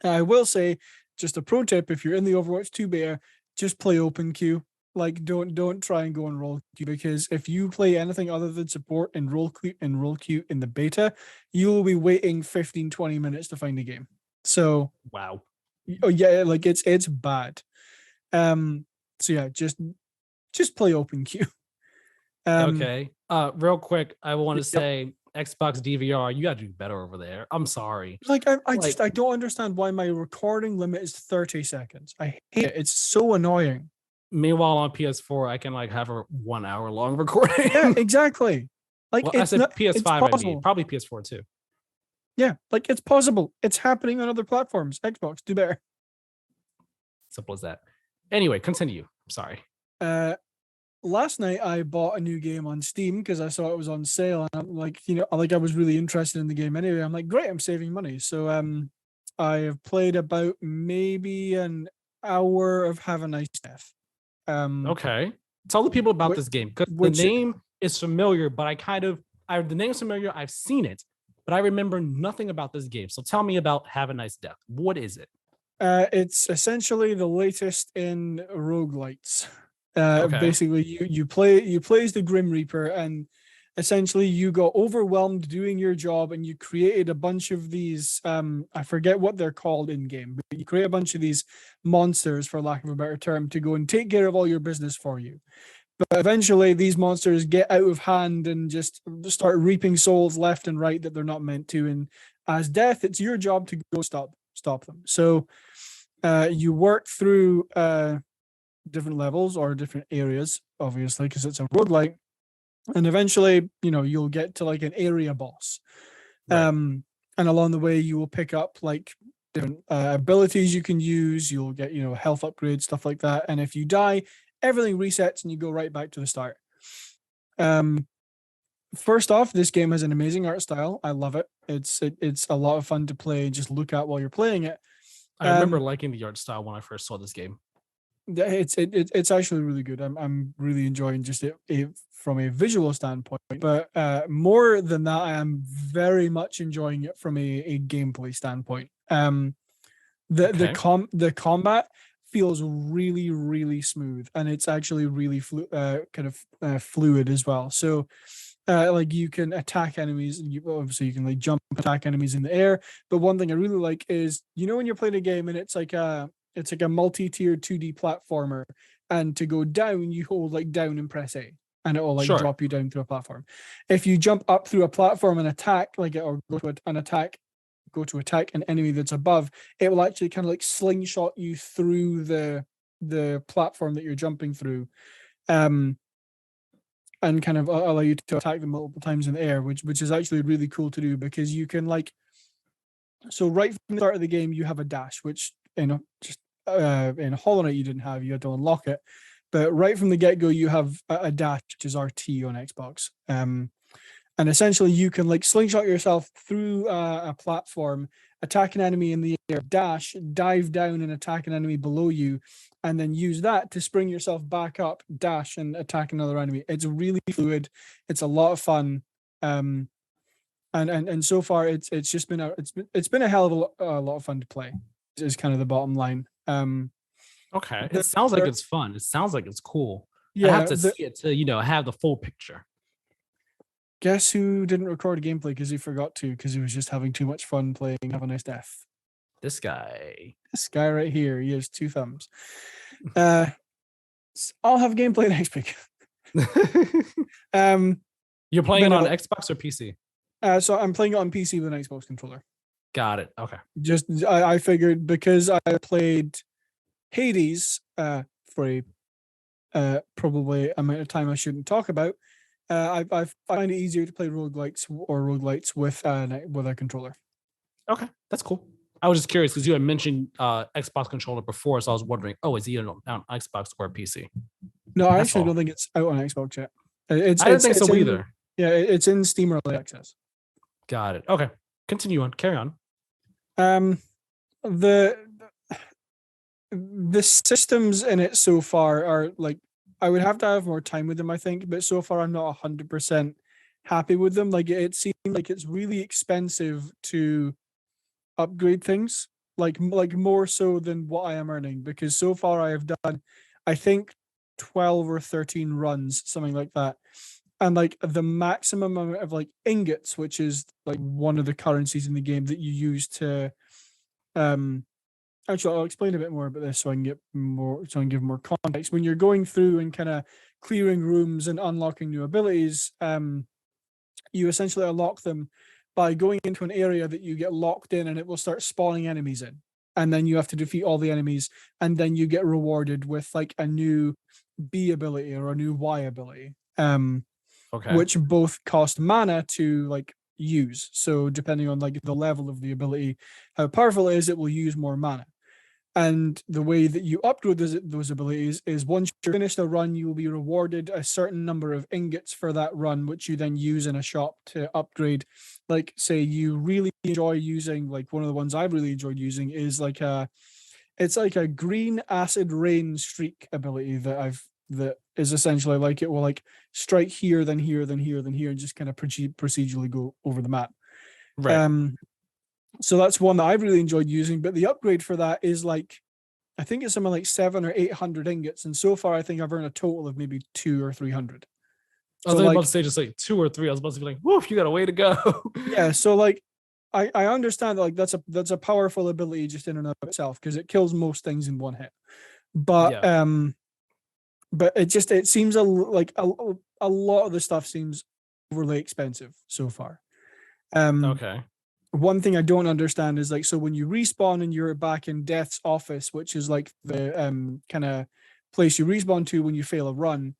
I will say, just a pro tip: if you're in the Overwatch 2 beta, just play open queue. Like don't try and go on role queue, because if you play anything other than support and role queue in the beta, you will be waiting 15-20 minutes to find a game. So wow. Oh yeah, like it's bad. So yeah, just play open queue. Okay. Real quick, I want to say Xbox DVR, you gotta do better over there. I'm sorry. Like I don't understand why my recording limit is 30 seconds. I hate it. It's so annoying. Meanwhile, on PS4, I can like have a 1 hour long recording. Yeah, exactly. Like well, I said PS5, I mean, probably PS4 too. Yeah, like it's possible. It's happening on other platforms. Xbox, do better. Simple as that. Anyway, continue. Sorry. Last night I bought a new game on Steam because I saw it was on sale, and I'm like, I was really interested in the game anyway. I'm like, great, I'm saving money. So I have played about maybe an hour of Have a Nice Death. Okay. Tell the people about this game, because the name is familiar, but the name's familiar. I've seen it, but I remember nothing about this game. So tell me about Have a Nice Death. What is it? It's essentially the latest in roguelites. Okay. Basically, you play as the Grim Reaper, and essentially you got overwhelmed doing your job, and you created a bunch of these. I forget what they're called in game, but you create a bunch of these monsters, for lack of a better term, to go and take care of all your business for you. But eventually, these monsters get out of hand and just start reaping souls left and right that they're not meant to. And as Death, it's your job to go stop them. So you work through different levels or different areas, obviously, because it's a roguelike. And eventually, you'll get to like an area boss. Right. And along the way, you will pick up like different abilities you can use. You'll get, health upgrades, stuff like that. And if you die, everything resets and you go right back to the start. First off, this game has an amazing art style. I love it. It's a lot of fun to play, just look at while you're playing it. I remember liking the art style when I first saw this game. It's actually really good. I'm really enjoying just it from a visual standpoint, but more than that, I am very much enjoying it from a gameplay standpoint. The combat feels really, really smooth, and it's actually really fluid as well. So like you can attack enemies, and obviously you can like jump attack enemies in the air. But one thing I really like is, when you're playing a game and it's like it's like a multi-tiered 2D platformer, and to go down, you hold like down and press A, and it will like Sure. drop you down through a platform. If you jump up through a platform and attack, like or go to an attack, go to attack an enemy that's above, it will actually kind of like slingshot you through the platform that you're jumping through, and kind of allow you to attack them multiple times in the air, which is actually really cool to do, because you can like, so right from the start of the game you have a dash, which in Hollow Knight you didn't have, you had to unlock it, but right from the get-go you have a dash, which is RT on Xbox. And essentially you can like slingshot yourself through a platform, attack an enemy in the air, dash, dive down and attack an enemy below you, and then use that to spring yourself back up, dash, and attack another enemy. It's really fluid. It's a lot of fun. And so far it's just been it's been a hell of a lot of fun to play. Is kind of the bottom line. Okay. It sounds like it's fun. It sounds like it's cool. I Yeah, have to see it to, have the full picture. Guess who didn't record a gameplay because he forgot to, because he was just having too much fun playing Have a Nice Death. This guy. This guy right here, he has 2 thumbs. I'll have gameplay next week. You're playing it on Xbox or PC? So I'm playing it on PC with an Xbox controller. Got it. Okay. Just I figured, because I played Hades for a probably amount of time I shouldn't talk about. I find it easier to play roguelites with a controller. Okay, that's cool. I was just curious because you had mentioned Xbox controller before, so I was wondering, is he on Xbox or PC? No, I actually don't think it's out on Xbox yet. I didn't think so either. Yeah, it's in Steam Early Access. Got it. Okay, continue on. Carry on. The systems in it so far are like, I would have to have more time with them, I think, but so far I'm not 100% happy with them. Like, it seems like it's really expensive to upgrade things, like more so than what I am earning, because so far I have done, I think, 12 or 13 runs, something like that. And like the maximum amount of like ingots, which is like one of the currencies in the game that you use to actually, I'll explain a bit more about this so I can give more context. When you're going through and kind of clearing rooms and unlocking new abilities, you essentially unlock them by going into an area that you get locked in, and it will start spawning enemies in. And then you have to defeat all the enemies, and then you get rewarded with like a new B ability or a new Y ability, which both cost mana to like use. So depending on like the level of the ability, how powerful it is, it will use more mana. And the way that you upgrade those abilities is, once you're finished a run, you will be rewarded a certain number of ingots for that run, which you then use in a shop to upgrade. Like, say you really enjoy using, like one of the ones I've really enjoyed using is like it's like a green acid rain streak ability that is essentially like, it will like strike here, then here, then here, then here, and just kind of procedurally go over the map. Right. So that's one that I've really enjoyed using, but the upgrade for that is like, I think it's something like 700 or 800 ingots, and so far I think I've earned a total of maybe 200 or 300. I was about to say just like 2 or 3. I was about to be like, woof, you got a way to go. Yeah, so like I understand that like that's a powerful ability just in and of itself, because it kills most things in one hit. But but it seems a lot of the stuff seems overly expensive so far. Okay. One thing I don't understand is like, so when you respawn and you're back in Death's office, which is like the kind of place you respawn to when you fail a run,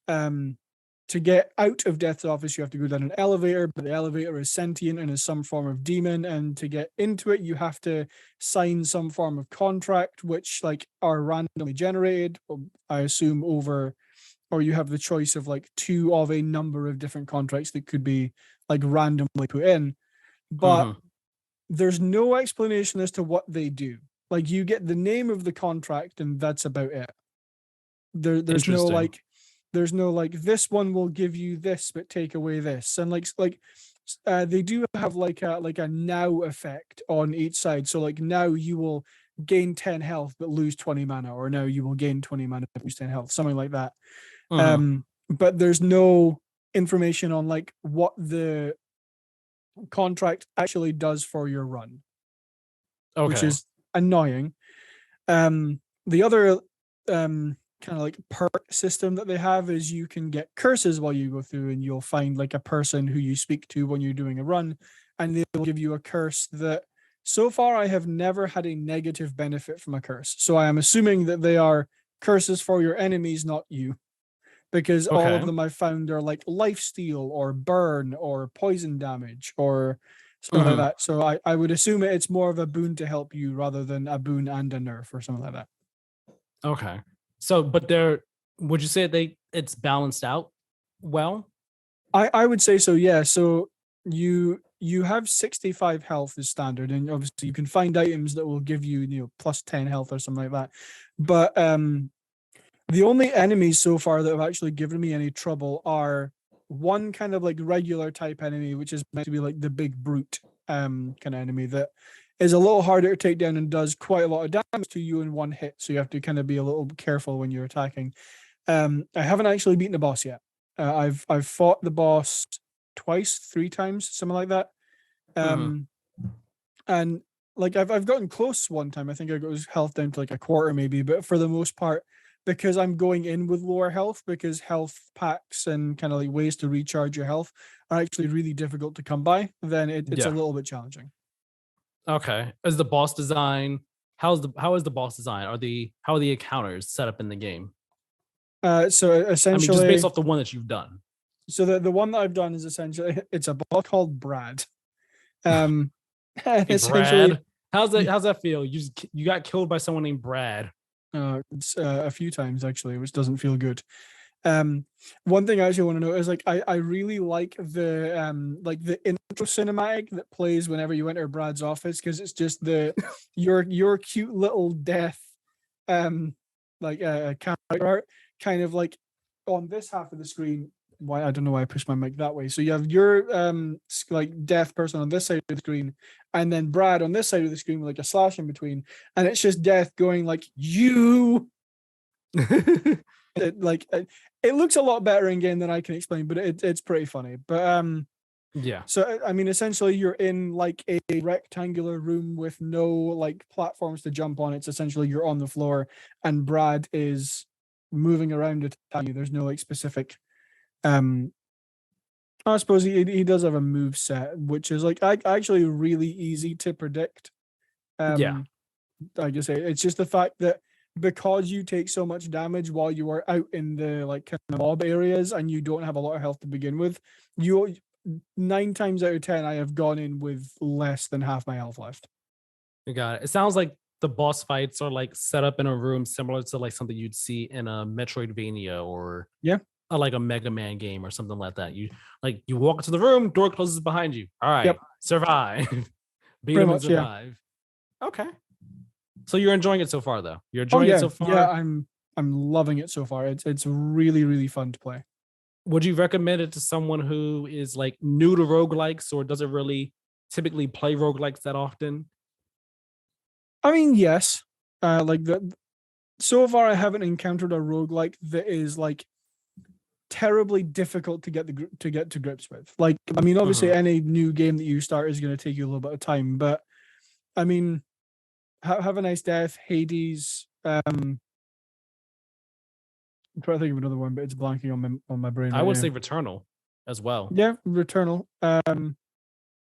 to get out of Death's office you have to go down an elevator, but the elevator is sentient and is some form of demon, and to get into it you have to sign some form of contract, which like are randomly generated, I assume, or you have the choice of like 2 of a number of different contracts that could be like randomly put in. But there's no explanation as to what they do. Like, you get the name of the contract and that's about it. There's no like, this one will give you this but take away this, and they do have like a now effect on each side. So like, now you will gain 10 health but lose 20 mana, or now you will gain 20 mana but lose 10 health, something like that. But there's no information on like what the contract actually does for your run, which is annoying. The other kind of like perk system that they have is you can get curses while you go through, and you'll find like a person who you speak to when you're doing a run, and they will give you a curse that so far I have never had a negative benefit from a curse. So I am assuming that they are curses for your enemies, not you, because all of Okay. them I've found are like life steal or burn or poison damage or something like Mhm. that. So I would assume it's more of a boon to help you rather than a boon and a nerf or something like that. Okay. So, but would you say it's balanced out well? I would say so, yeah. So you have 65 health as standard, and obviously you can find items that will give you, plus 10 health or something like that. But the only enemies so far that have actually given me any trouble are one kind of like regular type enemy, which is meant to be like the big brute kind of enemy that is a little harder to take down and does quite a lot of damage to you in one hit. So you have to kind of be a little careful when you're attacking. I haven't actually beaten the boss yet. I've fought the boss twice, three times, something like that. Mhm. Um, and like I've gotten close one time. I think I got his health down to like a quarter maybe, but for the most part, because I'm going in with lower health, because health packs and kind of like ways to recharge your health are actually really difficult to come by, then it's a Yeah. little bit challenging. Okay. Is the boss design how is the boss design? How are the encounters set up in the game? So I mean, just based essentially, off the one that you've done. so the one that I've done is essentially it's a boss called Brad. Um, and Hey, essentially, Brad. How's that feel? You got killed by someone named Brad. it's a few times actually, which doesn't feel good. Um, One thing I actually want to know is like I really like the intro cinematic that plays whenever you enter Brad's office, because it's just your cute little death like character art kind of like on this half of the screen. Why, I don't know why I pushed my mic that way. So you have your like deaf person on this side of the screen, and then Brad on this side of the screen with like a slash in between, and it's just death going like you. It looks a lot better in game than I can explain, but it's pretty funny. But Yeah. so I mean, essentially, you're in like a rectangular room with no like platforms to jump on. It's essentially you're on the floor, and Brad is moving around to tell you. There's no like specific. Um, I suppose he does have a move set, which is like actually really easy to predict. Yeah. Um, like I say, it's just the fact that because you take so much damage while you are out in the like kind of mob areas and you don't have a lot of health to begin with, you 9 times out of 10 I have gone in with less than half my health left. You got it. It sounds like the boss fights are like set up in a room similar to like something you'd see in a Metroidvania or Yeah, like a Mega Man game or something like that. You walk into the room, door closes behind you. All yep, right, survive, beat pretty them and much, yeah. survive. Okay, so you're enjoying it so far, though. You're Oh enjoying it yeah, so yeah. far. I'm loving it so far. It's really really fun to play. Would you recommend it to someone who is like new to roguelikes or doesn't really typically play roguelikes that often? I mean, yes. Like the so far I haven't encountered a roguelike that is like terribly difficult to get to grips with. Like, I mean, obviously, Mhm. any new game that you start is going to take you a little bit of time, but I mean, have a nice death, Hades. I'm trying to think of another one, but it's blanking on my brain I right would now. say Returnal as well. Yeah, Returnal.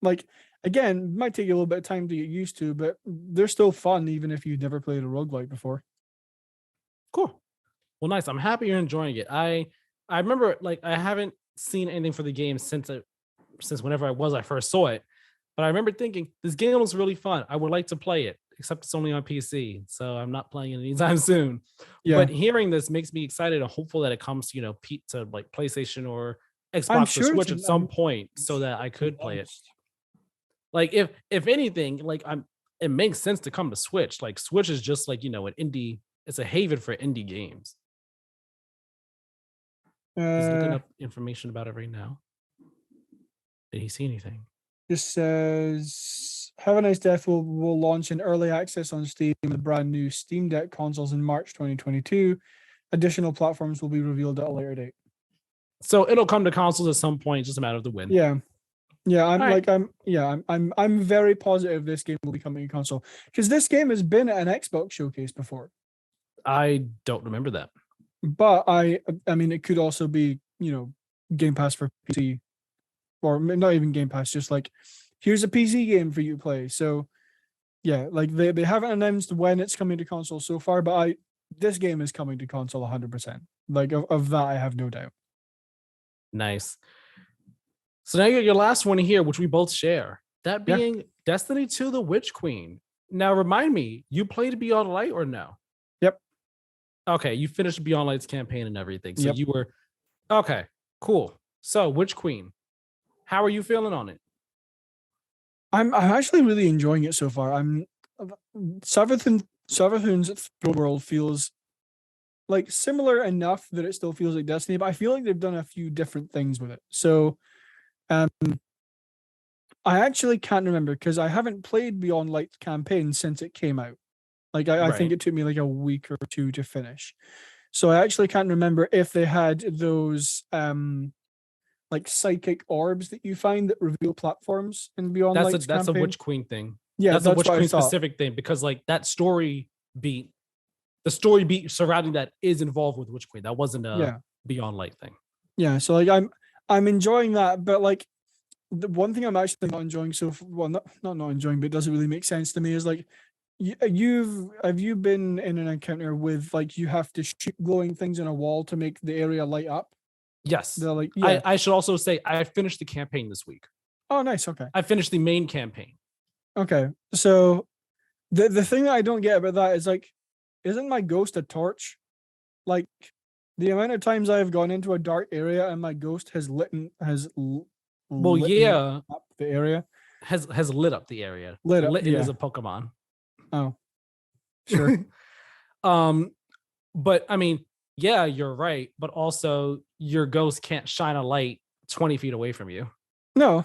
Like again, might take you a little bit of time to get used to, but they're still fun even if you've never played a roguelike before. Cool. Well, nice. I'm happy you're enjoying it. I remember like I haven't seen anything for the game since whenever I first saw it, but I remember thinking this game looks really fun. I would like to play it, except it's only on PC, so I'm not playing it anytime soon. Yeah, But hearing this makes me excited and hopeful that it comes, to like PlayStation or I'm Xbox or sure it's. Switch at some point, so that I could play it. Honest. Like if anything, like it makes sense to come to Switch. Like Switch is just like an indie. It's a haven for indie games. He's looking Uh, up information about it right now. Did he see anything? Just says Have a Nice Death will launch in early access on Steam with brand new Steam Deck consoles in March 2022. Additional platforms will be revealed at a later date. So it'll come to consoles at some point, just a matter of the when. Yeah. Yeah, All right. I'm very positive this game will be coming to console because this game has been at an Xbox showcase before. I don't remember that. But I mean, it could also be, Game Pass for PC, or not even Game Pass, just like here's a PC game for you to play. So yeah, like they haven't announced when it's coming to console so far, but this game is coming to console 100%. Like of that, I have no doubt. Nice. So now you got your last one here, which we both share. That Yeah. being Destiny 2: The Witch Queen. Now remind me, you played Beyond Light or no? Yep. Okay, you finished Beyond Light's campaign and everything. So Yep. you were okay, cool. So Witch Queen, how are you feeling on it? I'm actually really enjoying it so far. I'm Savathun's Throne World feels like similar enough that it still feels like Destiny, but I feel like they've done a few different things with it. So I actually can't remember because I haven't played Beyond Light's campaign since it came out. Like I think Right. it took me like a week or two to finish. So I actually can't remember if they had those like psychic orbs that you find that reveal platforms in Beyond Light's That's a campaign. Witch Queen thing. Yeah, That's a that's Witch what I Queen thought. specific thing because like that story beat, the story beat surrounding that is involved with Witch Queen. That wasn't a Yeah. Beyond Light thing. Yeah, so like I'm enjoying that, but like the one thing I'm actually not enjoying not enjoying, but it doesn't really make sense to me is like have you been in an encounter with like you have to shoot glowing things on a wall to make the area light up? Yes. They're like, yeah. I should also say I finished the campaign this week. Oh, nice. Okay. I finished the main campaign. Okay. So the thing that I don't get about that is like, isn't my ghost a torch? Like the amount of times I have gone into a dark area and my ghost has lit Well, yeah, up the area. has lit up the area. Lit up, Lit is yeah. a Pokemon. Oh, sure. But I mean, yeah, you're right. But also, your ghost can't shine a light 20 feet away from you. No,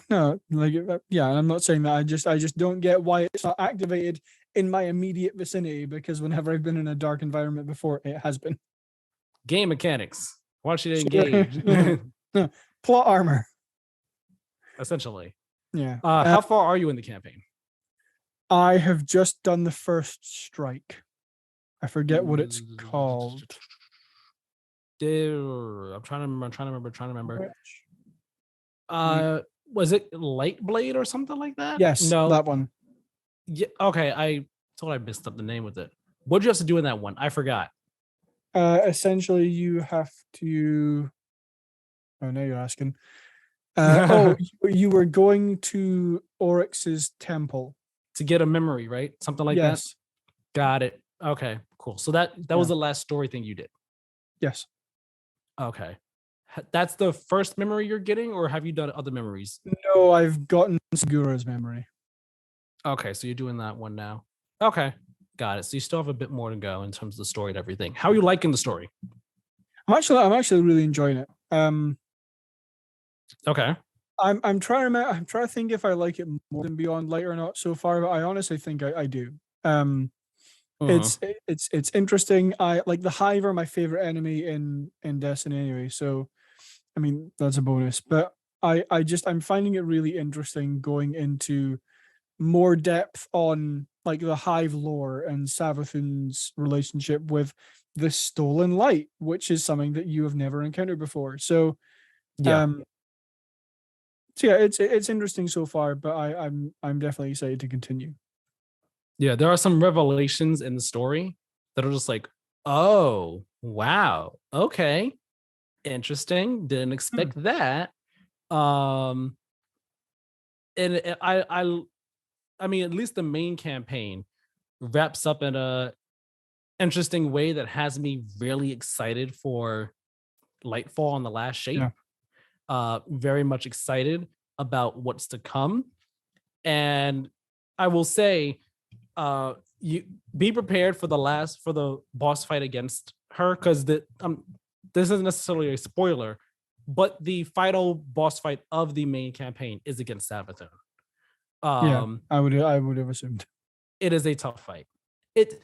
like yeah, I'm not saying that. I just don't get why it's not activated in my immediate vicinity because whenever I've been in a dark environment before, it has been. Game mechanics. Why don't you engage? Plot armor. Essentially. Yeah. How far are you in the campaign? I have just done the first strike. I forget what it's called. I'm trying to remember. Was it Light Blade or something like that? Yes, No. that one. Yeah, okay, I thought I messed up the name with it. What'd you have to do in that one? I forgot. Essentially, you have to. Oh, now you're asking. You were going to Oryx's temple to get a memory, right? Something like that. Got it. Okay, cool. So that was the last story thing you did. Yes. Okay. That's the first memory you're getting, or have you done other memories? No, I've gotten Segura's memory. Okay, so you're doing that one now. Okay, got it. So you still have a bit more to go in terms of the story and everything. How are you liking the story? I'm actually really enjoying it. Okay. I'm trying to remember, I'm trying to think if I like it more than Beyond Light or not so far, but I honestly think I do. It's interesting. I like the Hive are my favorite enemy in Destiny anyway, so I mean that's a bonus. But I'm finding it really interesting going into more depth on like the Hive lore and Savathun's relationship with the Stolen Light, which is something that you have never encountered before. So yeah. So yeah, it's interesting so far, but I'm definitely excited to continue. Yeah, there are some revelations in the story that are just like, oh wow, okay, interesting. Didn't expect that. And I mean, at least the main campaign wraps up in a interesting way that has me really excited for Lightfall on the Last Shape. Very much excited about what's to come. And I will say, you be prepared for the boss fight against her, because this isn't necessarily a spoiler, but the final boss fight of the main campaign is against Savathun. I would have assumed. It is a tough fight. It's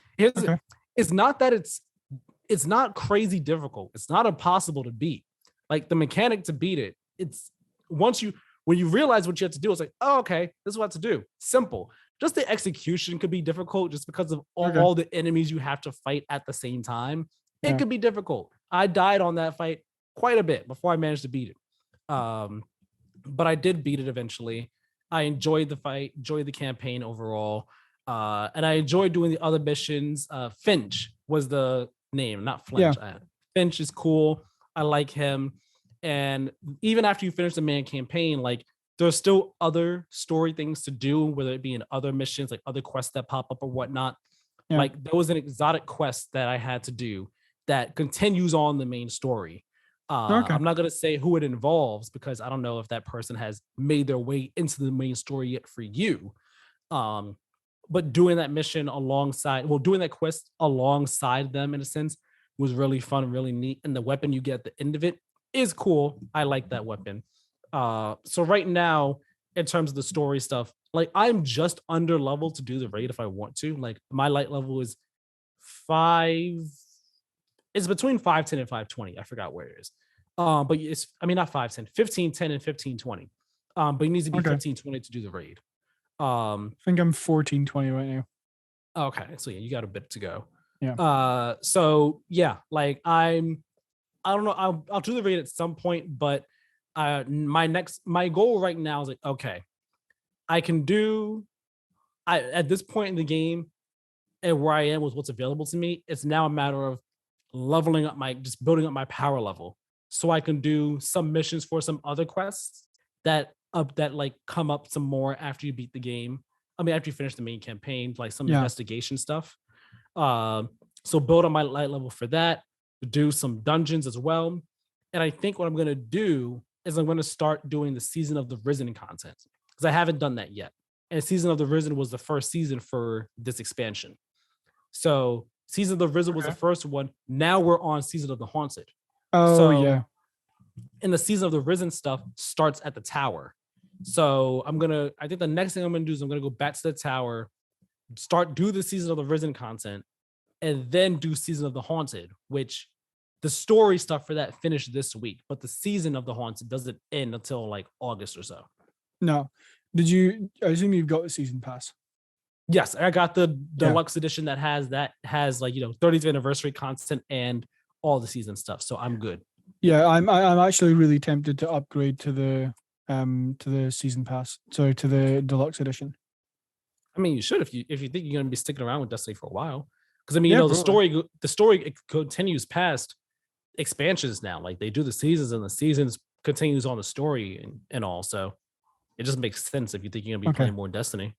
not that it's not crazy difficult. It's not impossible to beat. Like the mechanic to beat it, it's once when you realize what you have to do, it's like, oh, okay, this is what I have to do. Simple. Just the execution could be difficult just because of all the enemies you have to fight at the same time. It could be difficult. I died on that fight quite a bit before I managed to beat it. But I did beat it eventually. I enjoyed the fight, enjoyed the campaign overall. And I enjoyed doing the other missions. Finch was the name, not Flinch. Finch is cool. I like him. And even after you finish the main campaign, like there's still other story things to do, whether it be in other missions, like other quests that pop up or whatnot. Like there was an exotic quest that I had to do that continues on the main story. I'm not going to say who it involves because I don't know if that person has made their way into the main story yet for you. But doing that mission doing that quest alongside them in a sense was really fun, really neat. And the weapon you get at the end of it is cool. I like that weapon. So right now, in terms of the story stuff, like I'm just under level to do the raid if I want to. Like my light level is 5. It's between 510 and 520. I forgot where it is. But it's, I mean, not 510, 1510 and 1520. But it needs to be 1520 to do the raid. I think I'm 1420 right now. Okay, so yeah, you got a bit to go. Yeah. So yeah, like I don't know. I'll do the raid at some point, but my goal right now is like, okay, at this point in the game and where I am with what's available to me, it's now a matter of just building up my power level so I can do some missions for some other quests that like come up some more after you beat the game. I mean, after you finish the main campaign, like some investigation stuff. So build on my light level for that, do some dungeons as well. And I think what I'm going to do is I'm going to start doing the Season of the Risen content because I haven't done that yet. And Season of the Risen was the first season for this expansion. So Season of the Risen was the first one. Now we're on Season of the Haunted. And the Season of the Risen stuff starts at the tower. So I think the next thing I'm going to do is I'm going to go back to the tower, do the Season of the Risen content, and then do Season of the Haunted, which the story stuff for that finished this week, but the Season of the Haunted doesn't end until like August or so. No. I assume you've got the season pass? Yes, I got the deluxe edition that has like, 30th anniversary content and all the season stuff. So I'm good. Yeah, I'm actually really tempted to upgrade to the season pass. Sorry, to the deluxe edition. I mean, you should if you think you're going to be sticking around with Destiny for a while. Because I mean, the story continues past expansions now. Like they do the seasons and the seasons continues on the story and all. So it just makes sense if you think you're going to be playing more Destiny.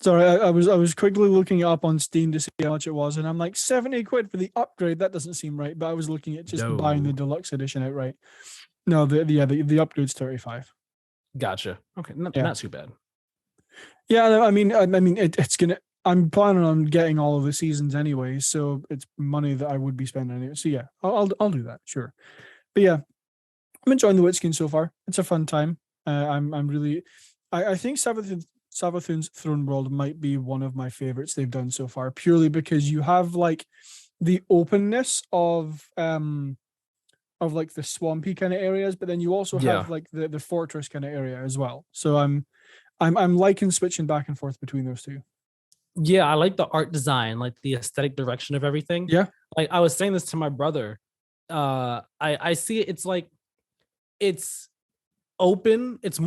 Sorry, I was quickly looking it up on Steam to see how much it was, and I'm like 70 quid for the upgrade. That doesn't seem right. But I was looking at just buying the deluxe edition outright. No, the upgrade's 35. Gotcha. Okay, not too bad. Yeah, I mean, it's gonna. I'm planning on getting all of the seasons anyway, so it's money that I would be spending anyway. So yeah, I'll do that, sure. But yeah, I'm enjoying the Witskin so far. It's a fun time. I'm really. I think Savathun's Throne World might be one of my favorites they've done so far, purely because you have like the openness of like the swampy kind of areas, but then you also have like the fortress kind of area as well. So I'm liking switching back and forth between those two. Yeah, I like the art design, like the aesthetic direction of everything. Yeah. Like I was saying this to my brother. I see it, it's like it's open. It's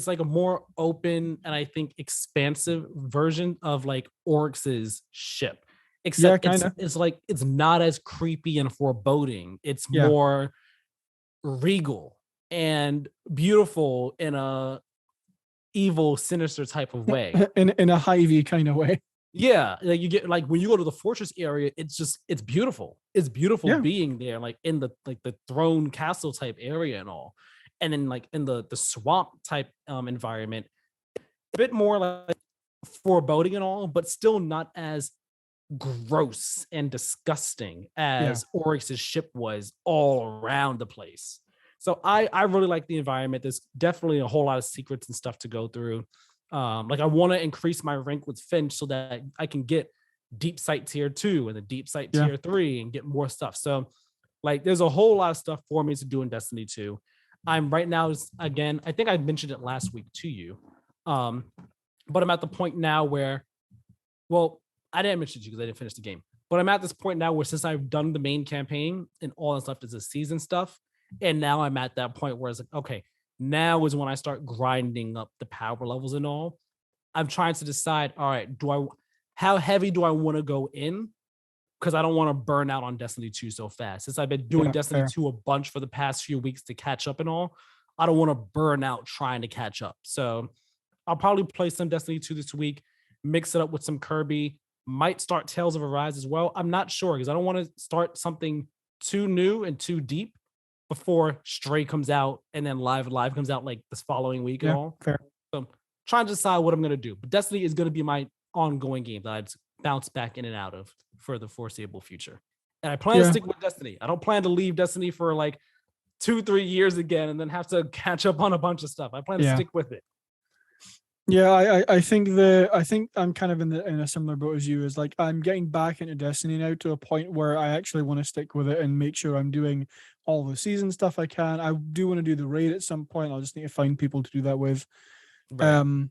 like a more open and I think expansive version of like Oryx's ship. Except it's like it's not as creepy and foreboding. It's more regal and beautiful in a evil, sinister type of way. in a Hy-Vee kind of way. Yeah, like you get like when you go to the fortress area, it's beautiful. It's beautiful being there, like in the throne castle type area and all. And then like in the swamp type environment, a bit more like foreboding and all, but still not as gross and disgusting as Oryx's ship was all around the place. So I really like the environment. There's definitely a whole lot of secrets and stuff to go through. Like I want to increase my rank with Finch so that I can get deep sight tier 2 and the deep sight tier 3 and get more stuff. So like there's a whole lot of stuff for me to do in Destiny 2. I'm right now, again, I think I mentioned it last week to you. But I'm at the point now where, well, I didn't mention it to you because I didn't finish the game. But I'm at this point now where since I've done the main campaign and all that's left is the season stuff. And now I'm at that point where it's like, okay, now is when I start grinding up the power levels and all. I'm trying to decide, all right, how heavy do I want to go in? Because I don't want to burn out on Destiny 2 so fast. Since I've been doing Destiny 2 a bunch for the past few weeks to catch up and all, I don't want to burn out trying to catch up. So I'll probably play some Destiny 2 this week, mix it up with some Kirby, might start Tales of Arise as well. I'm not sure because I don't want to start something too new and too deep before Stray comes out and then Live comes out like this following week and all. Fair. So I'm trying to decide what I'm going to do. But Destiny is going to be my ongoing game that I'd bounce back in and out of for the foreseeable future. And I plan to stick with Destiny. I don't plan to leave Destiny for like 2-3 years again and then have to catch up on a bunch of stuff. I plan to stick with it. Yeah, I think I'm kind of in a similar boat as you. Is like I'm getting back into Destiny now to a point where I actually want to stick with it and make sure I'm doing all the season stuff I can. I do want to do the raid at some point. I'll just need to find people to do that with. Right.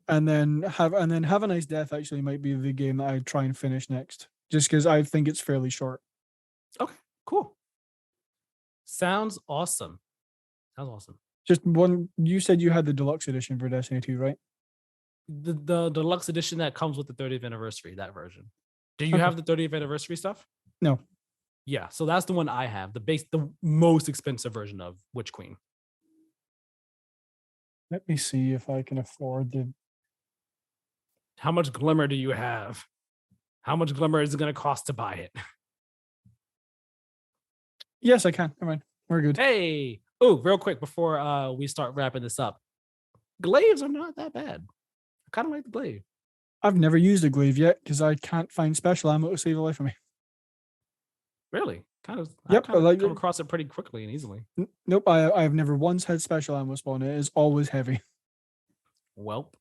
And then have a nice death actually might be the game that I try and finish next, just because I think it's fairly short. Okay, cool. Sounds awesome. Just one. You said you had the deluxe edition for Destiny 2, right? The deluxe edition that comes with the 30th anniversary, that version. Do you have the 30th anniversary stuff? No. Yeah, so that's the one I have. The most expensive version of Witch Queen. Let me see if I can afford the. How much Glimmer do you have? How much Glimmer is it going to cost to buy it? Yes, I can. Come on, we're good. Hey. Oh, real quick before we start wrapping this up, glaives are not that bad. I kind of like the glaive. I've never used a glaive yet because I can't find special ammo to save a life of me. Really? Kind of. Yep, I like come across it pretty quickly and easily. Nope, I've never once had special ammo spawn. It is always heavy. Well,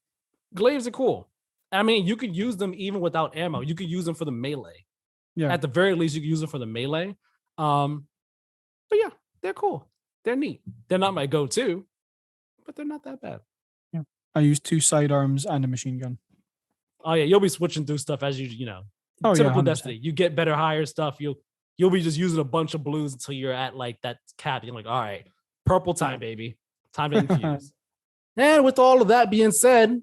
glaives are cool. I mean, you could use them even without ammo. You could use them for the melee. Yeah. At the very least, you could use them for the melee. But yeah, they're cool. They're neat. They're not my go-to, but they're not that bad. Yeah. I use 2 sidearms and a machine gun. Oh yeah, you'll be switching through stuff as you know. Typical Destiny. You get better, higher stuff. You'll be just using a bunch of blues until you're at like that cap. You're like, all right, purple time, baby. Time to infuse. And with all of that being said,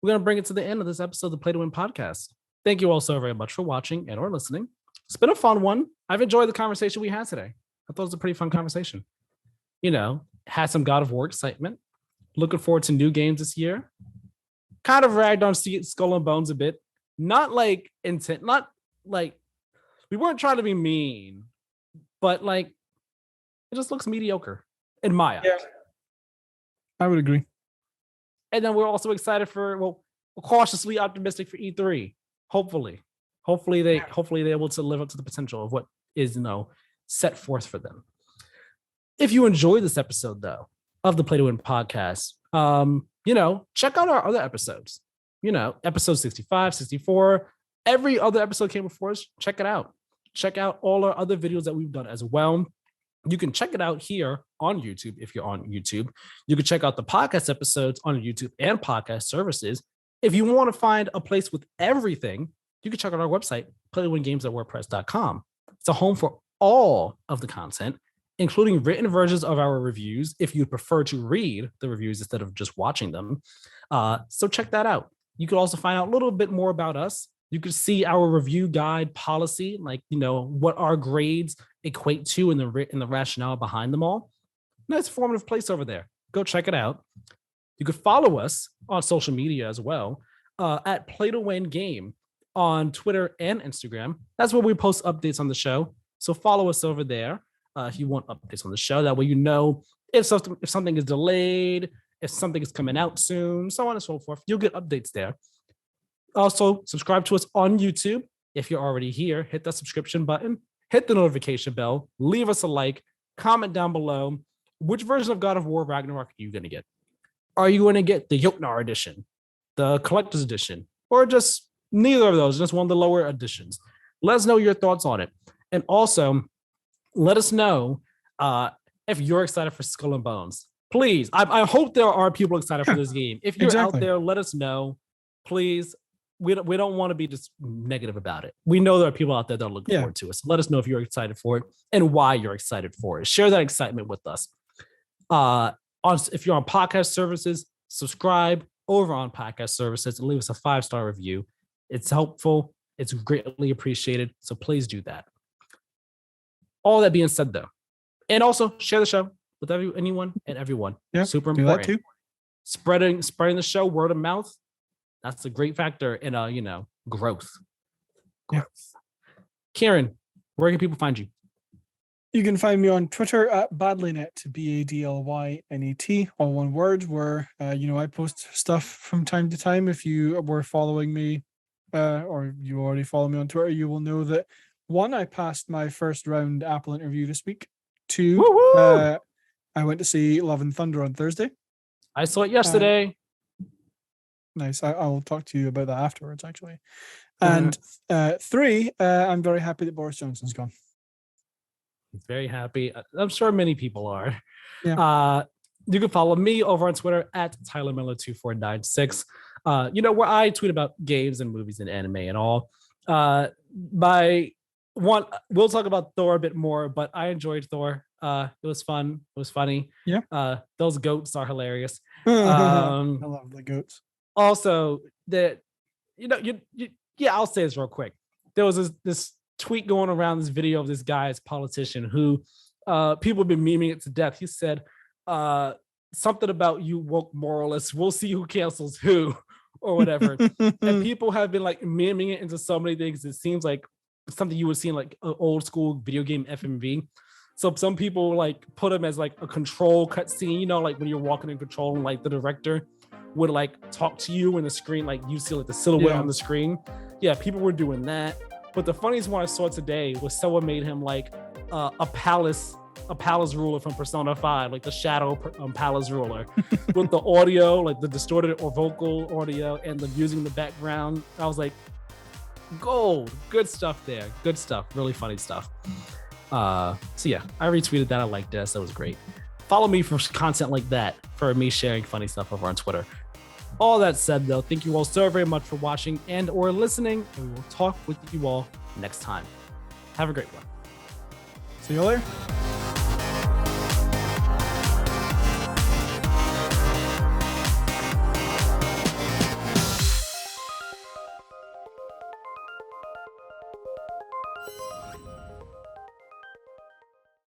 we're gonna bring it to the end of this episode of the Play to Win podcast. Thank you all so very much for watching and or listening. It's been a fun one. I've enjoyed the conversation we had today. I thought it was a pretty fun conversation. You know, had some God of War excitement. Looking forward to new games this year. Kind of ragged on Skull and Bones a bit. Not like intent, not like we weren't trying to be mean, but like it just looks mediocre in my eyes. Yeah, I would agree. And then we're also excited for, we're cautiously optimistic for E3. Hopefully they're able to live up to the potential of what is, set forth for them. If you enjoyed this episode, though, of the Play to Win podcast, check out our other episodes. Episode 65, 64, every other episode came before us. Check it out. Check out all our other videos that we've done as well. You can check it out here on YouTube if you're on YouTube. You can check out the podcast episodes on YouTube and podcast services. If you want to find a place with everything, you can check out our website, playwingames.wordpress.com. It's a home for all of the content, including written versions of our reviews if you prefer to read the reviews instead of just watching them. So check that out. You can also find out a little bit more about us. You can see our review guide policy, like, what our grades equate to and the rationale behind them all. Nice formative place over there. Go check it out. You can follow us on social media as well at Play to Win Game on Twitter and Instagram. That's where we post updates on the show. So follow us over there if you want updates on the show. That way if something is delayed, if something is coming out soon, so on and so forth. You'll get updates there. Also, subscribe to us on YouTube. If you're already here, hit that subscription button, hit the notification bell, leave us a like, comment down below. Which version of God of War Ragnarok are you going to get? Are you going to get the Jotnar edition, the collector's edition, or just neither of those, just one of the lower editions? Let us know your thoughts on it. And also, let us know, and if you're excited for Skull and Bones. Please, I hope there are people excited for this game. If you're out there, let us know. Please, we don't want to be just negative about it. We know there are people out there that are looking forward to it. So let us know if you're excited for it and why you're excited for it. Share that excitement with us. If you're on podcast services, subscribe over on podcast services and leave us a 5-star review. It's helpful. It's greatly appreciated. So please do that. All that being said, though, and also share the show with anyone and everyone. Yeah, super important. Do that too. Spreading the show, word of mouth. That's a great factor in growth. Yeah. Keiran, where can people find you? You can find me on Twitter at Badlynet, BADLYNET, all one word, where I post stuff from time to time. If you were following me, or you already follow me on Twitter, you will know that 1, I passed my first round Apple interview this week. 2, I went to see Love and Thunder on Thursday. I saw it yesterday. Nice. I will talk to you about that afterwards, actually. And 3, I'm very happy that Boris Johnson's gone. Very happy. I'm sure many people are. Yeah. You can follow me over on Twitter at Tyler Miller 2496. Where I tweet about games and movies and anime and all. We'll talk about Thor a bit more, but I enjoyed Thor. It was fun. It was funny. Yeah. Those goats are hilarious. I love the goats. Also, I'll say this real quick. There was this tweet going around, this video of this guy's politician who people have been memeing it to death. He said something about you woke moralists. We'll see who cancels who or whatever. And people have been like memeing it into so many things. It seems like something you would see in like an old school video game FMV. So some people like put him as like a control cutscene, like when you're walking in control and like the director would like talk to you in the screen, like you see like the silhouette on the screen. Yeah, people were doing that. But the funniest one I saw today was someone made him like a palace ruler from Persona 5, like the shadow palace ruler with the audio, like the distorted or vocal audio and the music in the background. I was like, gold, good stuff there. Good stuff. Really funny stuff. So yeah, I retweeted that. I liked this. That was great. Follow me for content like that, for me sharing funny stuff over on Twitter. All that said, though, thank you all so very much for watching and or listening, and we will talk with you all next time. Have a great one. See you later.